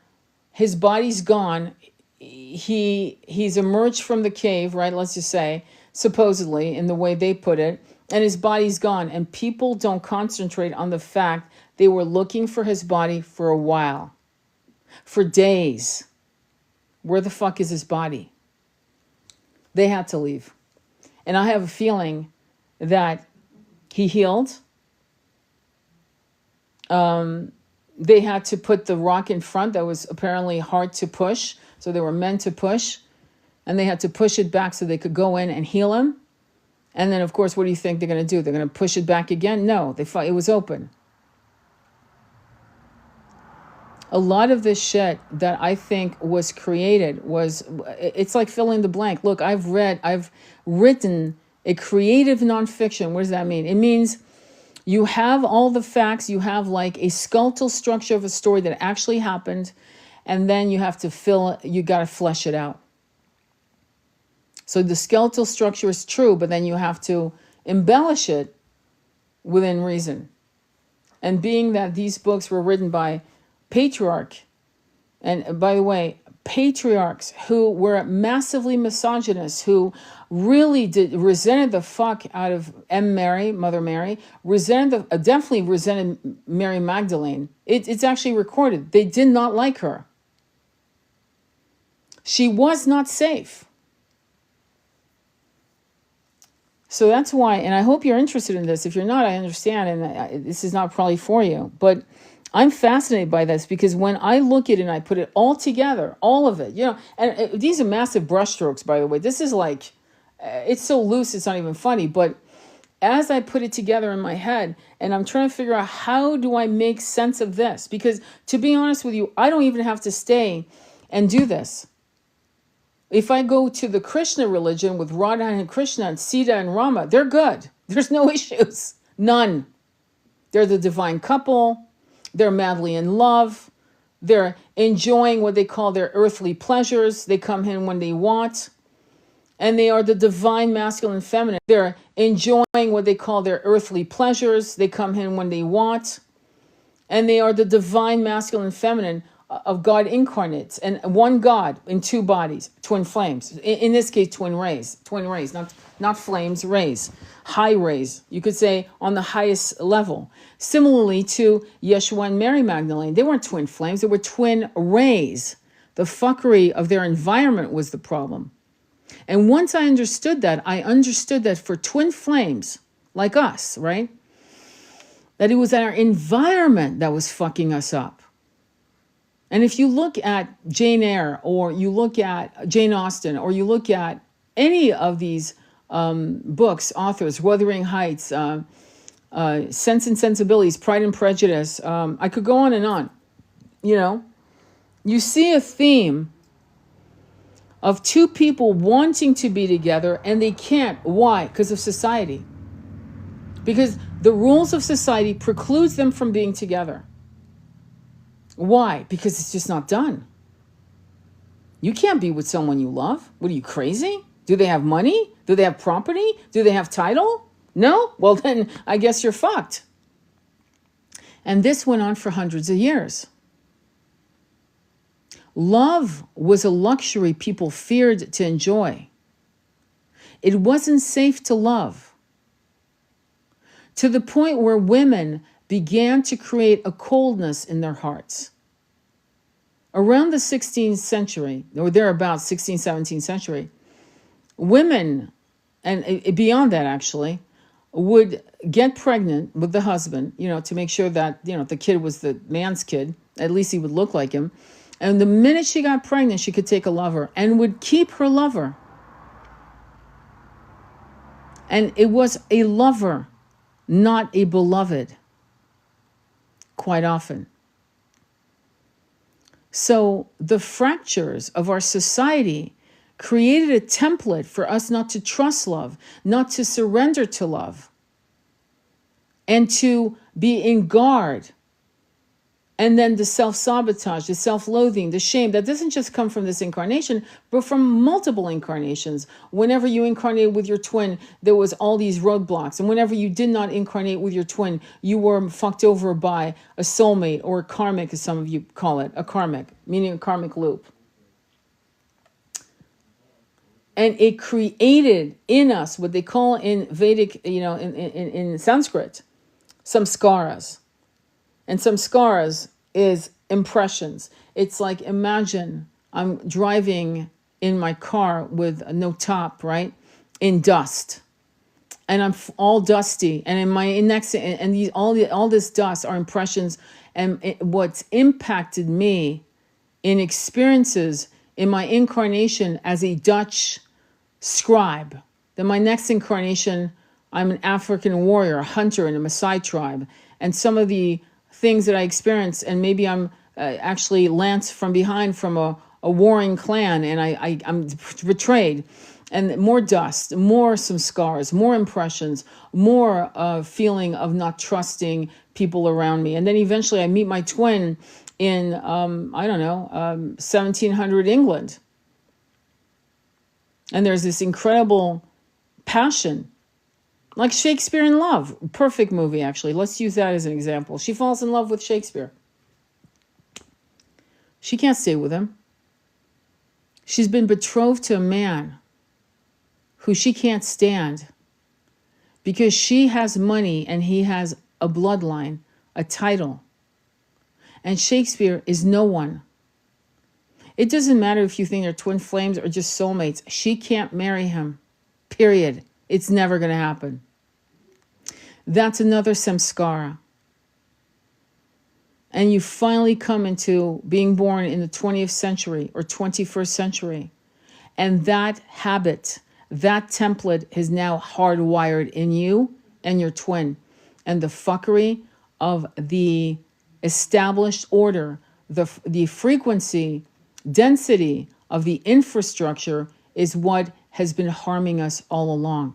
his body's gone. He's emerged from the cave, right? Let's just say, supposedly, in the way they put it, and his body's gone. And people don't concentrate on the fact they were looking for his body for a while, for days. Where the fuck is his body? They had to leave. And I have a feeling that he healed. They had to put the rock in front that was apparently hard to push. So they were meant to push. And they had to push it back so they could go in and heal him. And then, of course, what do you think they're going to do? They're going to push it back again? No, it was open. A lot of this shit that I think was created it's like fill in the blank. Look, I've written a creative nonfiction. What does that mean? It means You have all the facts. You have like a skeletal structure of a story that actually happened. And then you have to you got to flesh it out. So the skeletal structure is true, but then you have to embellish it within reason. And being that these books were written by and by the way, patriarchs who were massively misogynist, who really resented the fuck out of Mother Mary, definitely resented Mary Magdalene. It's actually recorded. They did not like her. She was not safe. So that's why, and I hope you're interested in this. If you're not, I understand, and this is not probably for you. But I'm fascinated by this because when I look at it and I put it all together, all of it, and these are massive brushstrokes, by the way. This is like, it's so loose, it's not even funny. But as I put it together in my head, and I'm trying to figure out how do I make sense of this? Because to be honest with you, I don't even have to stay and do this. If I go to the Krishna religion with Radha and Krishna and Sita and Rama, they're good. There's no issues. None. They're the divine couple. They're madly in love. They're enjoying what they call their earthly pleasures. They come in when they want. And they are the divine masculine and feminine. They're enjoying what they call their earthly pleasures. They come in when they want. And they are the divine masculine and feminine of God incarnates, and one God in two bodies, twin flames. In this case, twin rays, not flames, rays, high rays. You could say on the highest level. Similarly to Yeshua and Mary Magdalene, they weren't twin flames, they were twin rays. The fuckery of their environment was the problem. And once I understood that for twin flames, like us, right? That it was our environment that was fucking us up. And if you look at Jane Eyre, or you look at Jane Austen, or you look at any of these books, authors, Wuthering Heights, Sense and Sensibilities, Pride and Prejudice, I could go on and on. You see a theme of two people wanting to be together and they can't. Why? Because of society. Because the rules of society precludes them from being together. Why? Because it's just not done. You can't be with someone you love. What are you, crazy? Do they have money? Do they have property? Do they have title? No? Well, then I guess you're fucked. And this went on for hundreds of years. Love was a luxury people feared to enjoy. It wasn't safe to love. To the point where women began to create a coldness in their hearts. Around the 16th century, or thereabouts, 16th, 17th century, women, and beyond that actually, would get pregnant with the husband, to make sure that, the kid was the man's kid, at least he would look like him. And the minute she got pregnant, she could take a lover and would keep her lover. And it was a lover, not a beloved. Quite often. So the fractures of our society created a template for us not to trust love, not to surrender to love, and to be in guard. And then the self-sabotage, the self-loathing, the shame, that doesn't just come from this incarnation, but from multiple incarnations. Whenever you incarnated with your twin, there was all these roadblocks. And whenever you did not incarnate with your twin, you were fucked over by a soulmate or a karmic, as some of you call it, a karmic, meaning a karmic loop. And it created in us what they call in Vedic, in Sanskrit, samskaras. And samskaras is impressions. It's like, imagine I'm driving in my car with no top, right? In dust. And I'm all dusty. And in my next, and these all this dust are impressions. And what's impacted me in experiences in my incarnation as a Dutch scribe. Then my next incarnation, I'm an African warrior, a hunter in a Maasai tribe. And some of the things that I experienced, and maybe I'm actually lanced from behind from a warring clan, and I'm betrayed. And more dust, more some scars, more impressions, more feeling of not trusting people around me. And then eventually I meet my twin in, 1700 England. And there's this incredible passion, like Shakespeare in Love. Perfect movie, actually. Let's use that as an example. She falls in love with Shakespeare. She can't stay with him. She's been betrothed to a man who she can't stand because she has money and he has a bloodline, a title. And Shakespeare is no one. It doesn't matter if you think they're twin flames or just soulmates. She can't marry him, period. It's never going to happen. That's another samskara. And you finally come into being born in the 20th century or 21st century. And that habit, that template is now hardwired in you and your twin. And the fuckery of the established order, the frequency, density of the infrastructure is what has been harming us all along.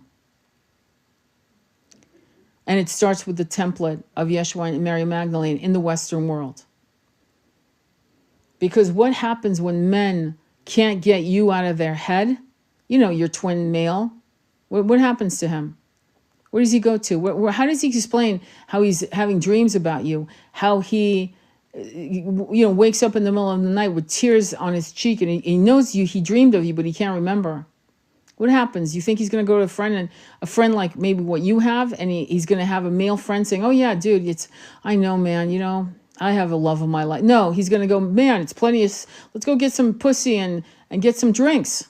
And it starts with the template of Yeshua and Mary Magdalene in the Western world. Because what happens when men can't get you out of their head? You know, your twin male. What happens to him? Where does he go to? How does he explain how he's having dreams about you? How he, wakes up in the middle of the night with tears on his cheek and he knows you, he dreamed of you, but he can't remember. What happens? You think he's going to go to a friend like maybe what you have, and he's going to have a male friend saying, oh yeah, dude, I know, man, I have a love of my life. No, he's going to go, man, it's plenty of, let's go get some pussy and get some drinks.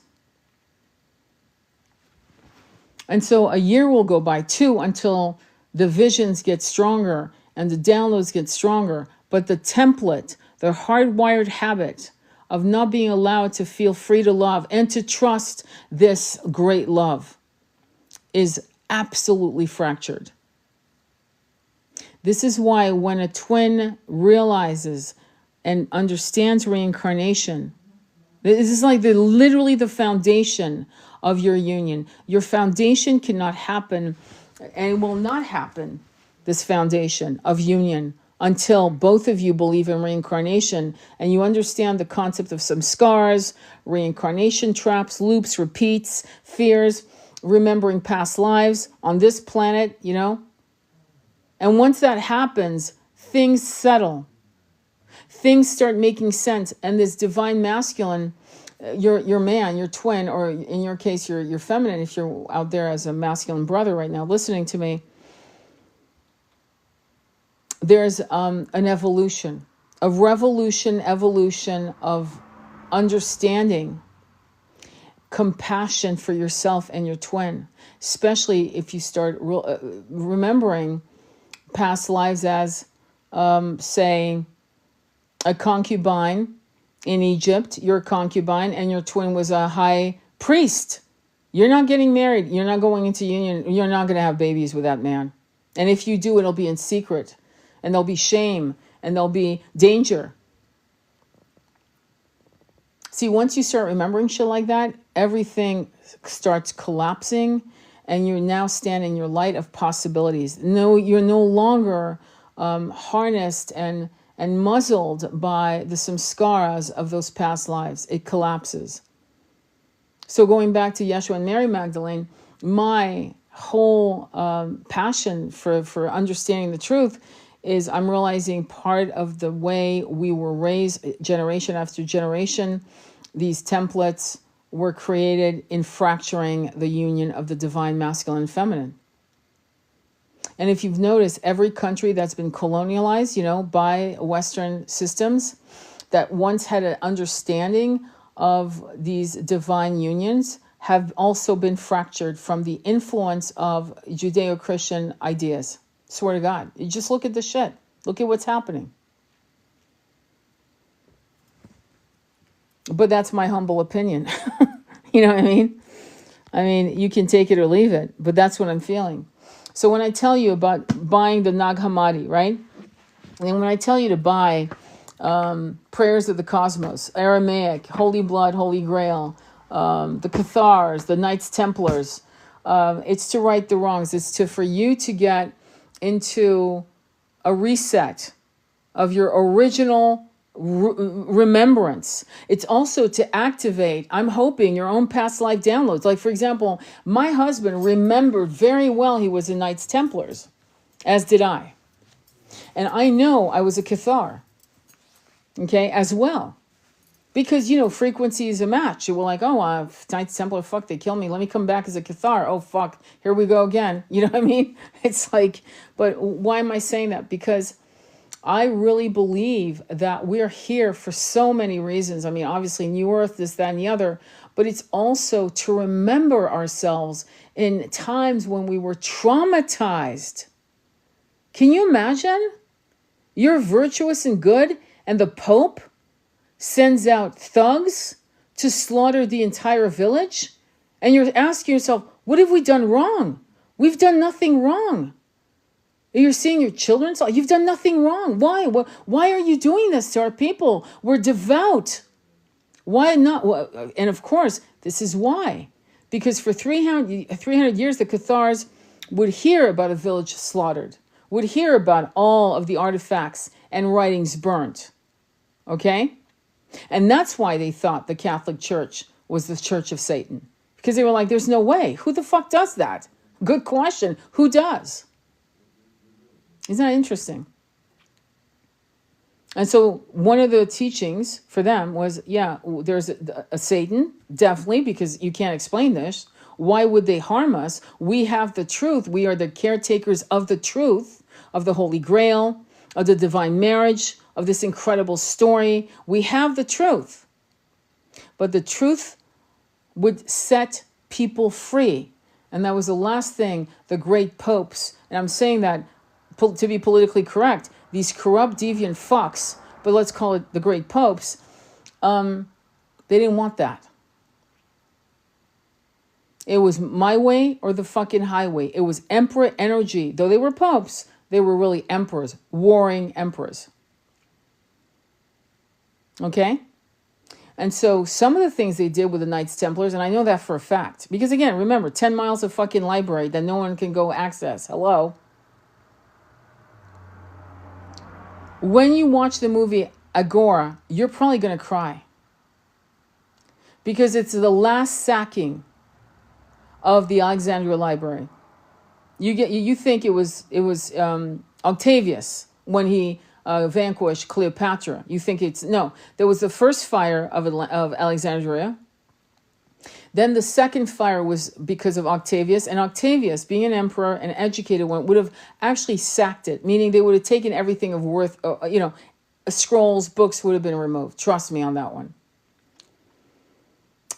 And so a year will go by, 2, until the visions get stronger and the downloads get stronger. But the template, the hardwired habit of not being allowed to feel free to love and to trust this great love is absolutely fractured. This is why when a twin realizes and understands reincarnation, this is like literally the foundation of your union. Your foundation cannot happen and will not happen, this foundation of union, until both of you believe in reincarnation and you understand the concept of some scars, reincarnation traps, loops, repeats, fears, remembering past lives on this planet, And once that happens, things settle. Things start making sense. And this divine masculine, your man, your twin, or in your case, your feminine, if you're out there as a masculine brother right now listening to me, there's an evolution, a revolution, evolution of understanding, compassion for yourself and your twin, especially if you start remembering past lives as, say, a concubine in Egypt. You're a concubine and your twin was a high priest. You're not getting married. You're not going into union. You're not going to have babies with that man. And if you do, it'll be in secret. And there'll be shame and there'll be danger. See, once you start remembering shit like that, everything starts collapsing and you now stand in your light of possibilities. No, you're no longer harnessed and muzzled by the samskaras of those past lives. It collapses. So going back to Yeshua and Mary Magdalene, my whole passion for understanding the truth is I'm realizing part of the way we were raised generation after generation, these templates were created in fracturing the union of the divine masculine and feminine. And if you've noticed, every country that's been colonialized, by Western systems that once had an understanding of these divine unions have also been fractured from the influence of Judeo-Christian ideas. Swear to God. You just look at the shit. Look at what's happening. But that's my humble opinion. You know what I mean? I mean, you can take it or leave it, but that's what I'm feeling. So when I tell you about buying the Nag Hammadi, right? And when I tell you to buy Prayers of the Cosmos, Aramaic, Holy Blood, Holy Grail, the Cathars, the Knights Templars. It's to right the wrongs. It's for you to get into a reset of your original remembrance. It's also to activate, I'm hoping, your own past life downloads. Like, for example, my husband remembered very well he was a Knights Templars, as did I. And I know I was a Cathar, okay, as well. Because, frequency is a match. We're like, oh, Knights Templar, fuck, they kill me. Let me come back as a Cathar. Oh, fuck, here we go again. You know what I mean? It's like, but why am I saying that? Because I really believe that we're here for so many reasons. I mean, obviously, New Earth, this, that, and the other. But it's also to remember ourselves in times when we were traumatized. Can you imagine? You're virtuous and good, and the Pope sends out thugs to slaughter the entire village? And you're asking yourself, what have we done wrong? We've done nothing wrong. You're seeing your children, so you've done nothing wrong. Why? Why are you doing this to our people? We're devout. Why not? And of course, this is why. Because for 300 years, the Cathars would hear about a village slaughtered, would hear about all of the artifacts and writings burnt. Okay? And that's why they thought the Catholic Church was the Church of Satan. Because they were like, there's no way. Who the fuck does that? Good question. Who does? Isn't that interesting? And so one of the teachings for them was, yeah, there's a Satan, definitely, because you can't explain this. Why would they harm us? We have the truth. We are the caretakers of the truth, of the Holy Grail, of the divine marriage, of this incredible story. We have the truth. But the truth would set people free. And that was the last thing the great popes, and I'm saying that to be politically correct, these corrupt, deviant fucks, but let's call it the great popes, they didn't want that. It was my way or the fucking highway. It was emperor energy. Though they were popes, they were really emperors, warring emperors. Okay? And so some of the things they did with the Knights Templars, and I know that for a fact, because again, remember, 10 miles of fucking library that no one can go access. Hello? When you watch the movie Agora, you're probably going to cry. Because it's the last sacking of the Alexandria Library. You think it was Octavius when he vanquished Cleopatra. You think no. There was the first fire of Alexandria. Then the second fire was because of Octavius. And Octavius, being an emperor, an educated one, would have actually sacked it, meaning they would have taken everything of worth, scrolls, books would have been removed. Trust me on that one.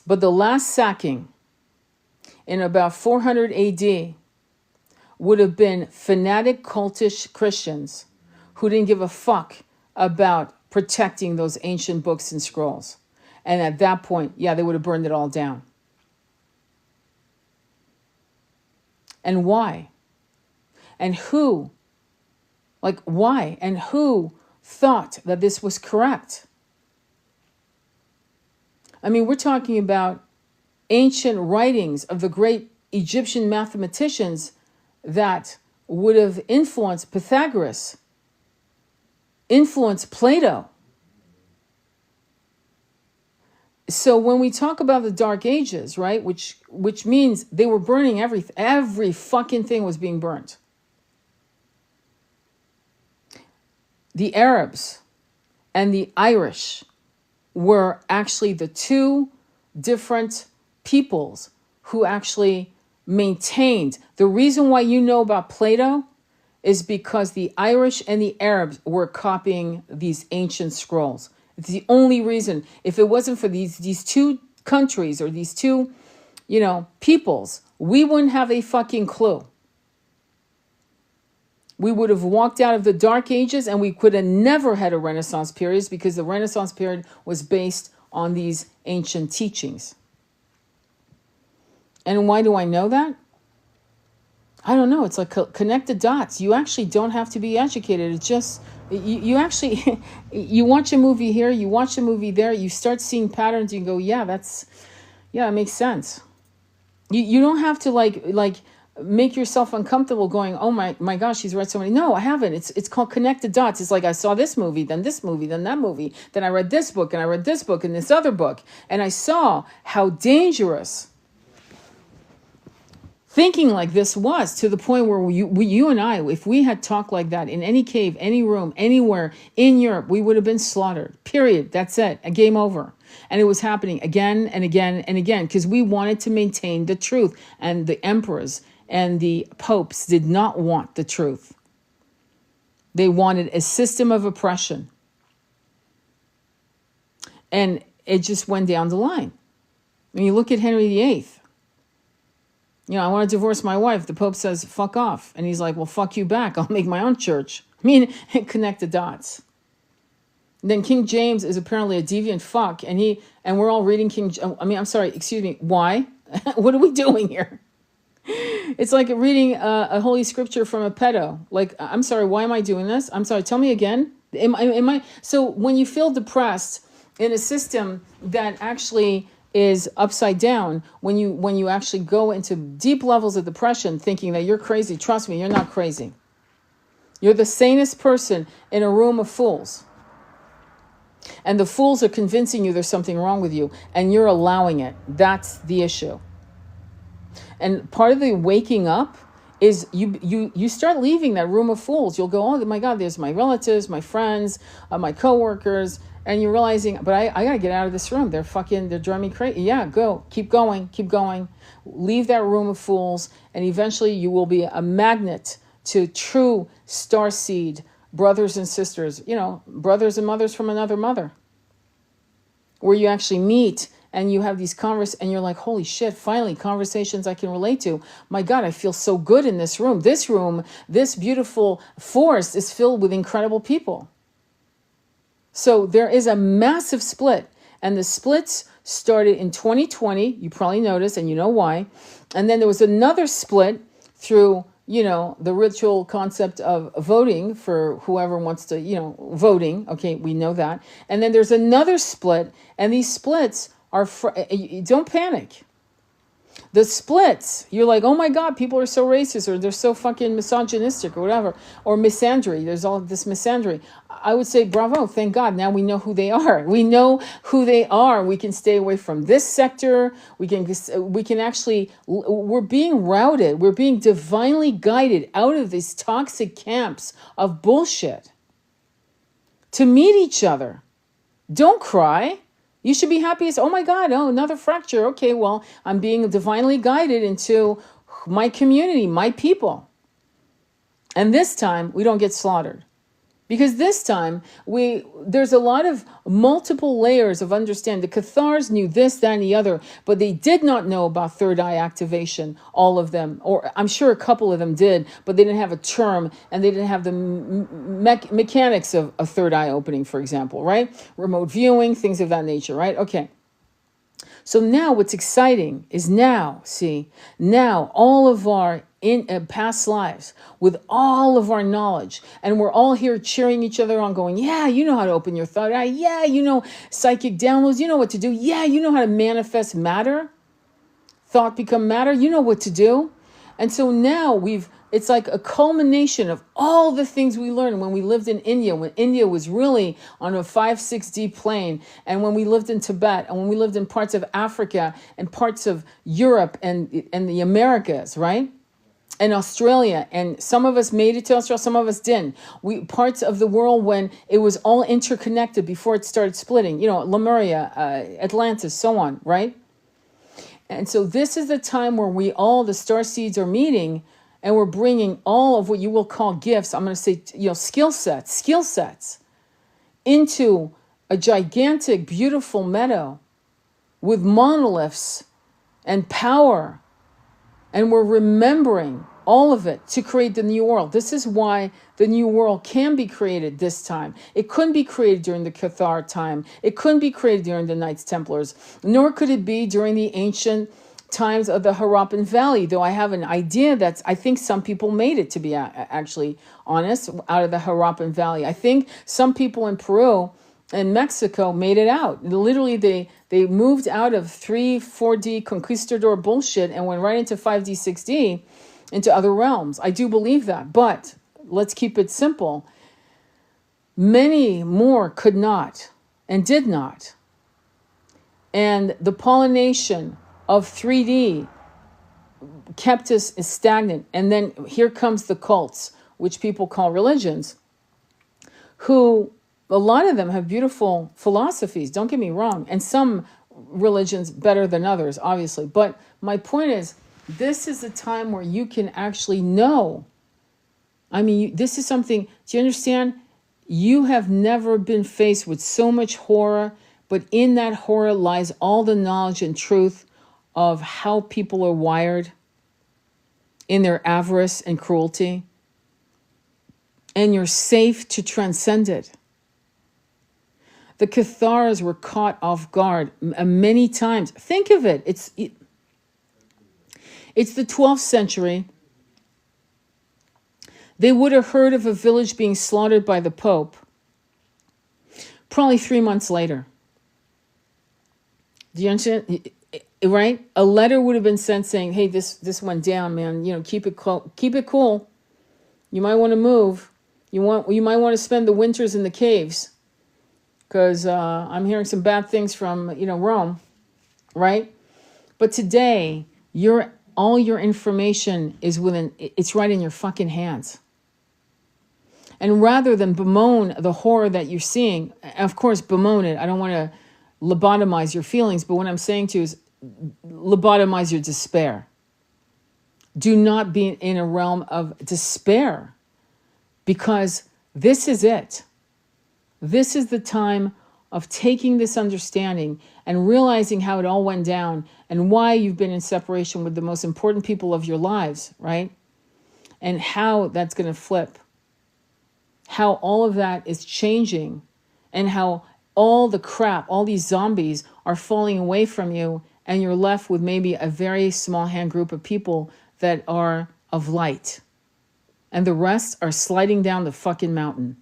But the last sacking in about 400 AD would have been fanatic, cultish Christians who didn't give a fuck about protecting those ancient books and scrolls. And at that point, yeah, they would have burned it all down. And why? And who? Like, why? And who thought that this was correct? I mean, we're talking about ancient writings of the great Egyptian mathematicians that would have influenced Pythagoras, influenced Plato. So when we talk about the Dark Ages, right, which means they were burning everything, every fucking thing was being burnt. The Arabs and the Irish were actually the two different peoples who actually maintained. The reason why you know about Plato is because the Irish and the Arabs were copying these ancient scrolls. It's the only reason. If it wasn't for these two countries or these two, peoples, we wouldn't have a fucking clue. We would have walked out of the Dark Ages and we could have never had a Renaissance period because the Renaissance period was based on these ancient teachings. And why do I know that? I don't know. It's like connect the dots. You actually don't have to be educated. It's just, you actually, you watch a movie here, you watch a movie there, you start seeing patterns, you go, yeah, it makes sense. You don't have to like make yourself uncomfortable going, oh my gosh, he's read so many. No, I haven't. It's called connect the dots. It's like I saw this movie, then this movie, then that movie, then I read this book, and I read this book and this other book, and I saw how dangerous thinking like this was, to the point where you and I, if we had talked like that in any cave, any room, anywhere in Europe, we would have been slaughtered. Period. That's it. A game over. And it was happening again and again and again because we wanted to maintain the truth. And the emperors and the popes did not want the truth. They wanted a system of oppression. And it just went down the line. When you look at Henry VIII, I want to divorce my wife. The Pope says, fuck off. And he's like, well, fuck you back. I'll make my own church. I mean, connect the dots. And then King James is apparently a deviant fuck. And we're all reading excuse me. Why? What are we doing here? It's like reading a holy scripture from a pedo. Like, I'm sorry, why am I doing this? I'm sorry, tell me again. Am I? So when you feel depressed in a system that actually is upside down, when you actually go into deep levels of depression thinking that you're crazy, trust me, you're not crazy. You're the sanest person in a room of fools. And the fools are convincing you there's something wrong with you, and you're allowing it. That's the issue. And part of the waking up is you start leaving that room of fools. You'll go, oh my God, there's my relatives, my friends, my coworkers. And you're realizing, but I got to get out of this room. They're driving me crazy. Yeah, go. Keep going. Leave that room of fools. And eventually you will be a magnet to true starseed brothers and sisters, brothers and mothers from another mother. Where you actually meet and you have these and you're like, holy shit, finally, conversations I can relate to. My God, I feel so good in this room. This beautiful forest is filled with incredible people. So there is a massive split, and the splits started in 2020. You probably noticed, and you know why. And then there was another split through, the ritual concept of voting for whoever wants to, voting. Okay, we know that. And then there's another split, and these splits are, don't panic. The splits, you're like, oh my God, people are so racist, or they're so fucking misogynistic, or whatever, or misandry. There's all this misandry. I would say, bravo, thank God. Now we know who they are. We know who they are. We can stay away from this sector. We can actually, we're being routed. We're being divinely guided out of these toxic camps of bullshit to meet each other. Don't cry. You should be happy as, oh my God, another fracture. Okay, well, I'm being divinely guided into my community, my people. And this time, we don't get slaughtered. Because this time, there's a lot of multiple layers of understanding. The Cathars knew this, that, and the other, but they did not know about third eye activation, all of them. Or I'm sure a couple of them did, but they didn't have a term, and they didn't have the mechanics of a third eye opening, for example, right? Remote viewing, things of that nature, right? Okay. So now what's exciting is now all of our past lives with all of our knowledge, and we're all here cheering each other on, going, yeah, you know how to open your third eye. Yeah, psychic downloads. You know what to do. Yeah, you know how to manifest matter. Thought become matter. You know what to do. And so now it's like a culmination of all the things we learned when we lived in India, when India was really on a 5-6D plane, and when we lived in Tibet, and when we lived in parts of Africa and parts of Europe and the Americas, right? And Australia, and some of us made it to Australia, some of us didn't. Parts of the world when it was all interconnected before it started splitting, Lemuria, Atlantis, so on, right? And so this is the time where the star seeds are meeting, and we're bringing all of what you will call gifts. I'm going to say, skill sets into a gigantic, beautiful meadow with monoliths and power. And we're remembering all of it to create the new world. This is why the new world can be created this time. It couldn't be created during the Cathar time. It couldn't be created during the Knights Templars, nor could it be during the ancient times of the Harappan Valley, though I have an idea I think some people made it, to be actually honest, out of the Harappan Valley. I think some people in Peru and Mexico made it out. Literally, they moved out of 4D conquistador bullshit and went right into 5D, 6D, into other realms. I do believe that, but let's keep it simple. Many more could not and did not. And the pollination of 3D kept us stagnant. And then here comes the cults, which people call religions, who a lot of them have beautiful philosophies, don't get me wrong, and some religions better than others, obviously. But my point is, this is a time where you can actually know. I mean, this is something, do you understand? You have never been faced with so much horror, but in that horror lies all the knowledge and truth of how people are wired in their avarice and cruelty. And you're safe to transcend it. The Cathars were caught off guard many times. Think of it. It's the 12th century. They would have heard of a village being slaughtered by the Pope probably 3 months later. Do you understand? Right? A letter would have been sent saying, hey, this went down, man. You know, keep it cool. You might want to move. You might want to spend the winters in the caves. Because I'm hearing some bad things from, Rome, right? But today, all your information is it's right in your fucking hands. And rather than bemoan the horror that you're seeing, of course, bemoan it. I don't want to lobotomize your feelings, but what I'm saying to you is lobotomize your despair. Do not be in a realm of despair, because this is it. This is the time of taking this understanding and realizing how it all went down and why you've been in separation with the most important people of your lives, right? And how that's going to flip. How all of that is changing, and how all the crap, all these zombies are falling away from you, and you're left with maybe a very small hand group of people that are of light. And the rest are sliding down the fucking mountain.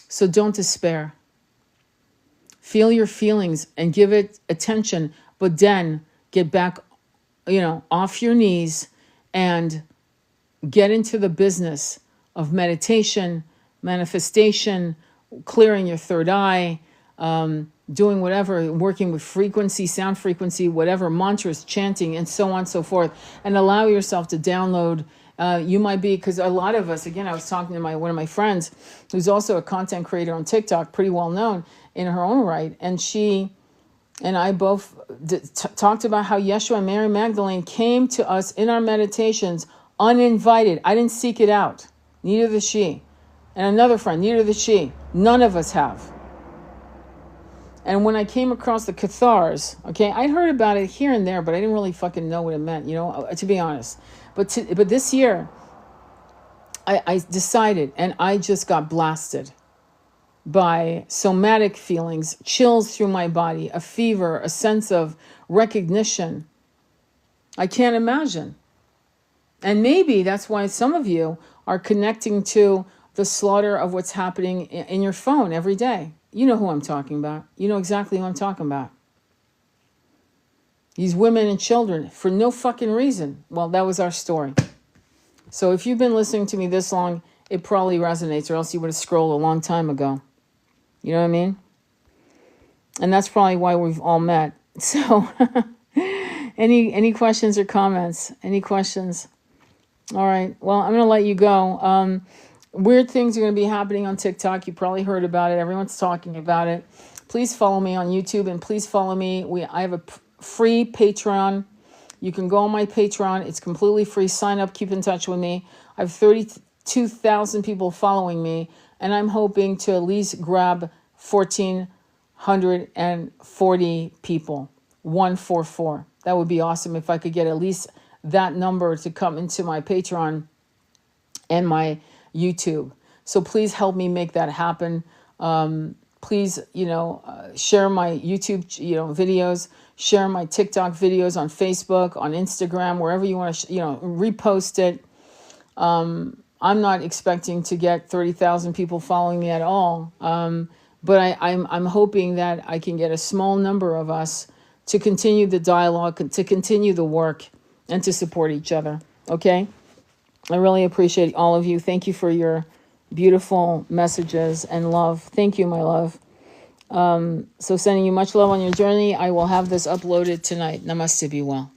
So don't despair. Feel your feelings and give it attention, but then get back, off your knees and get into the business of meditation, manifestation, clearing your third eye, doing whatever, working with frequency, sound frequency, whatever, mantras, chanting, and so on and so forth, and allow yourself to download. You might be, because a lot of us, again, I was talking to one of my friends who's also a content creator on TikTok, pretty well known in her own right, and she and I both talked about how Yeshua and Mary Magdalene came to us in our meditations uninvited. I didn't seek it out. Neither did she. And another friend, neither did she. None of us have. And when I came across the Cathars, okay, I'd heard about it here and there, but I didn't really fucking know what it meant, to be honest. But this year, I decided, and I just got blasted by somatic feelings, chills through my body, a fever, a sense of recognition. I can't imagine. And maybe that's why some of you are connecting to the slaughter of what's happening in your phone every day. You know who I'm talking about. You know exactly who I'm talking about. These women and children for no fucking reason. Well, that was our story. So if you've been listening to me this long, it probably resonates, or else you would have scrolled a long time ago. You know what I mean? And that's probably why we've all met. So any questions or comments? Any questions? All right. Well, I'm going to let you go. Weird things are going to be happening on TikTok. You probably heard about it. Everyone's talking about it. Please follow me on YouTube, and please follow me. I have a free Patreon. You can go on my Patreon. It's completely free. Sign up. Keep in touch with me. I have 32,000 people following me, and I'm hoping to at least grab 1,440 people. 144. That would be awesome if I could get at least that number to come into my Patreon and my YouTube. So please help me make that happen. Please, share my YouTube, videos, share my TikTok videos on Facebook, on Instagram, wherever you want to, repost it. I'm not expecting to get 30,000 people following me at all. But I'm hoping that I can get a small number of us to continue the dialogue, to continue the work, and to support each other. Okay? I really appreciate all of you. Thank you for your beautiful messages and love. Thank you, my love. So sending you much love on your journey. I will have this uploaded tonight. Namaste, be well.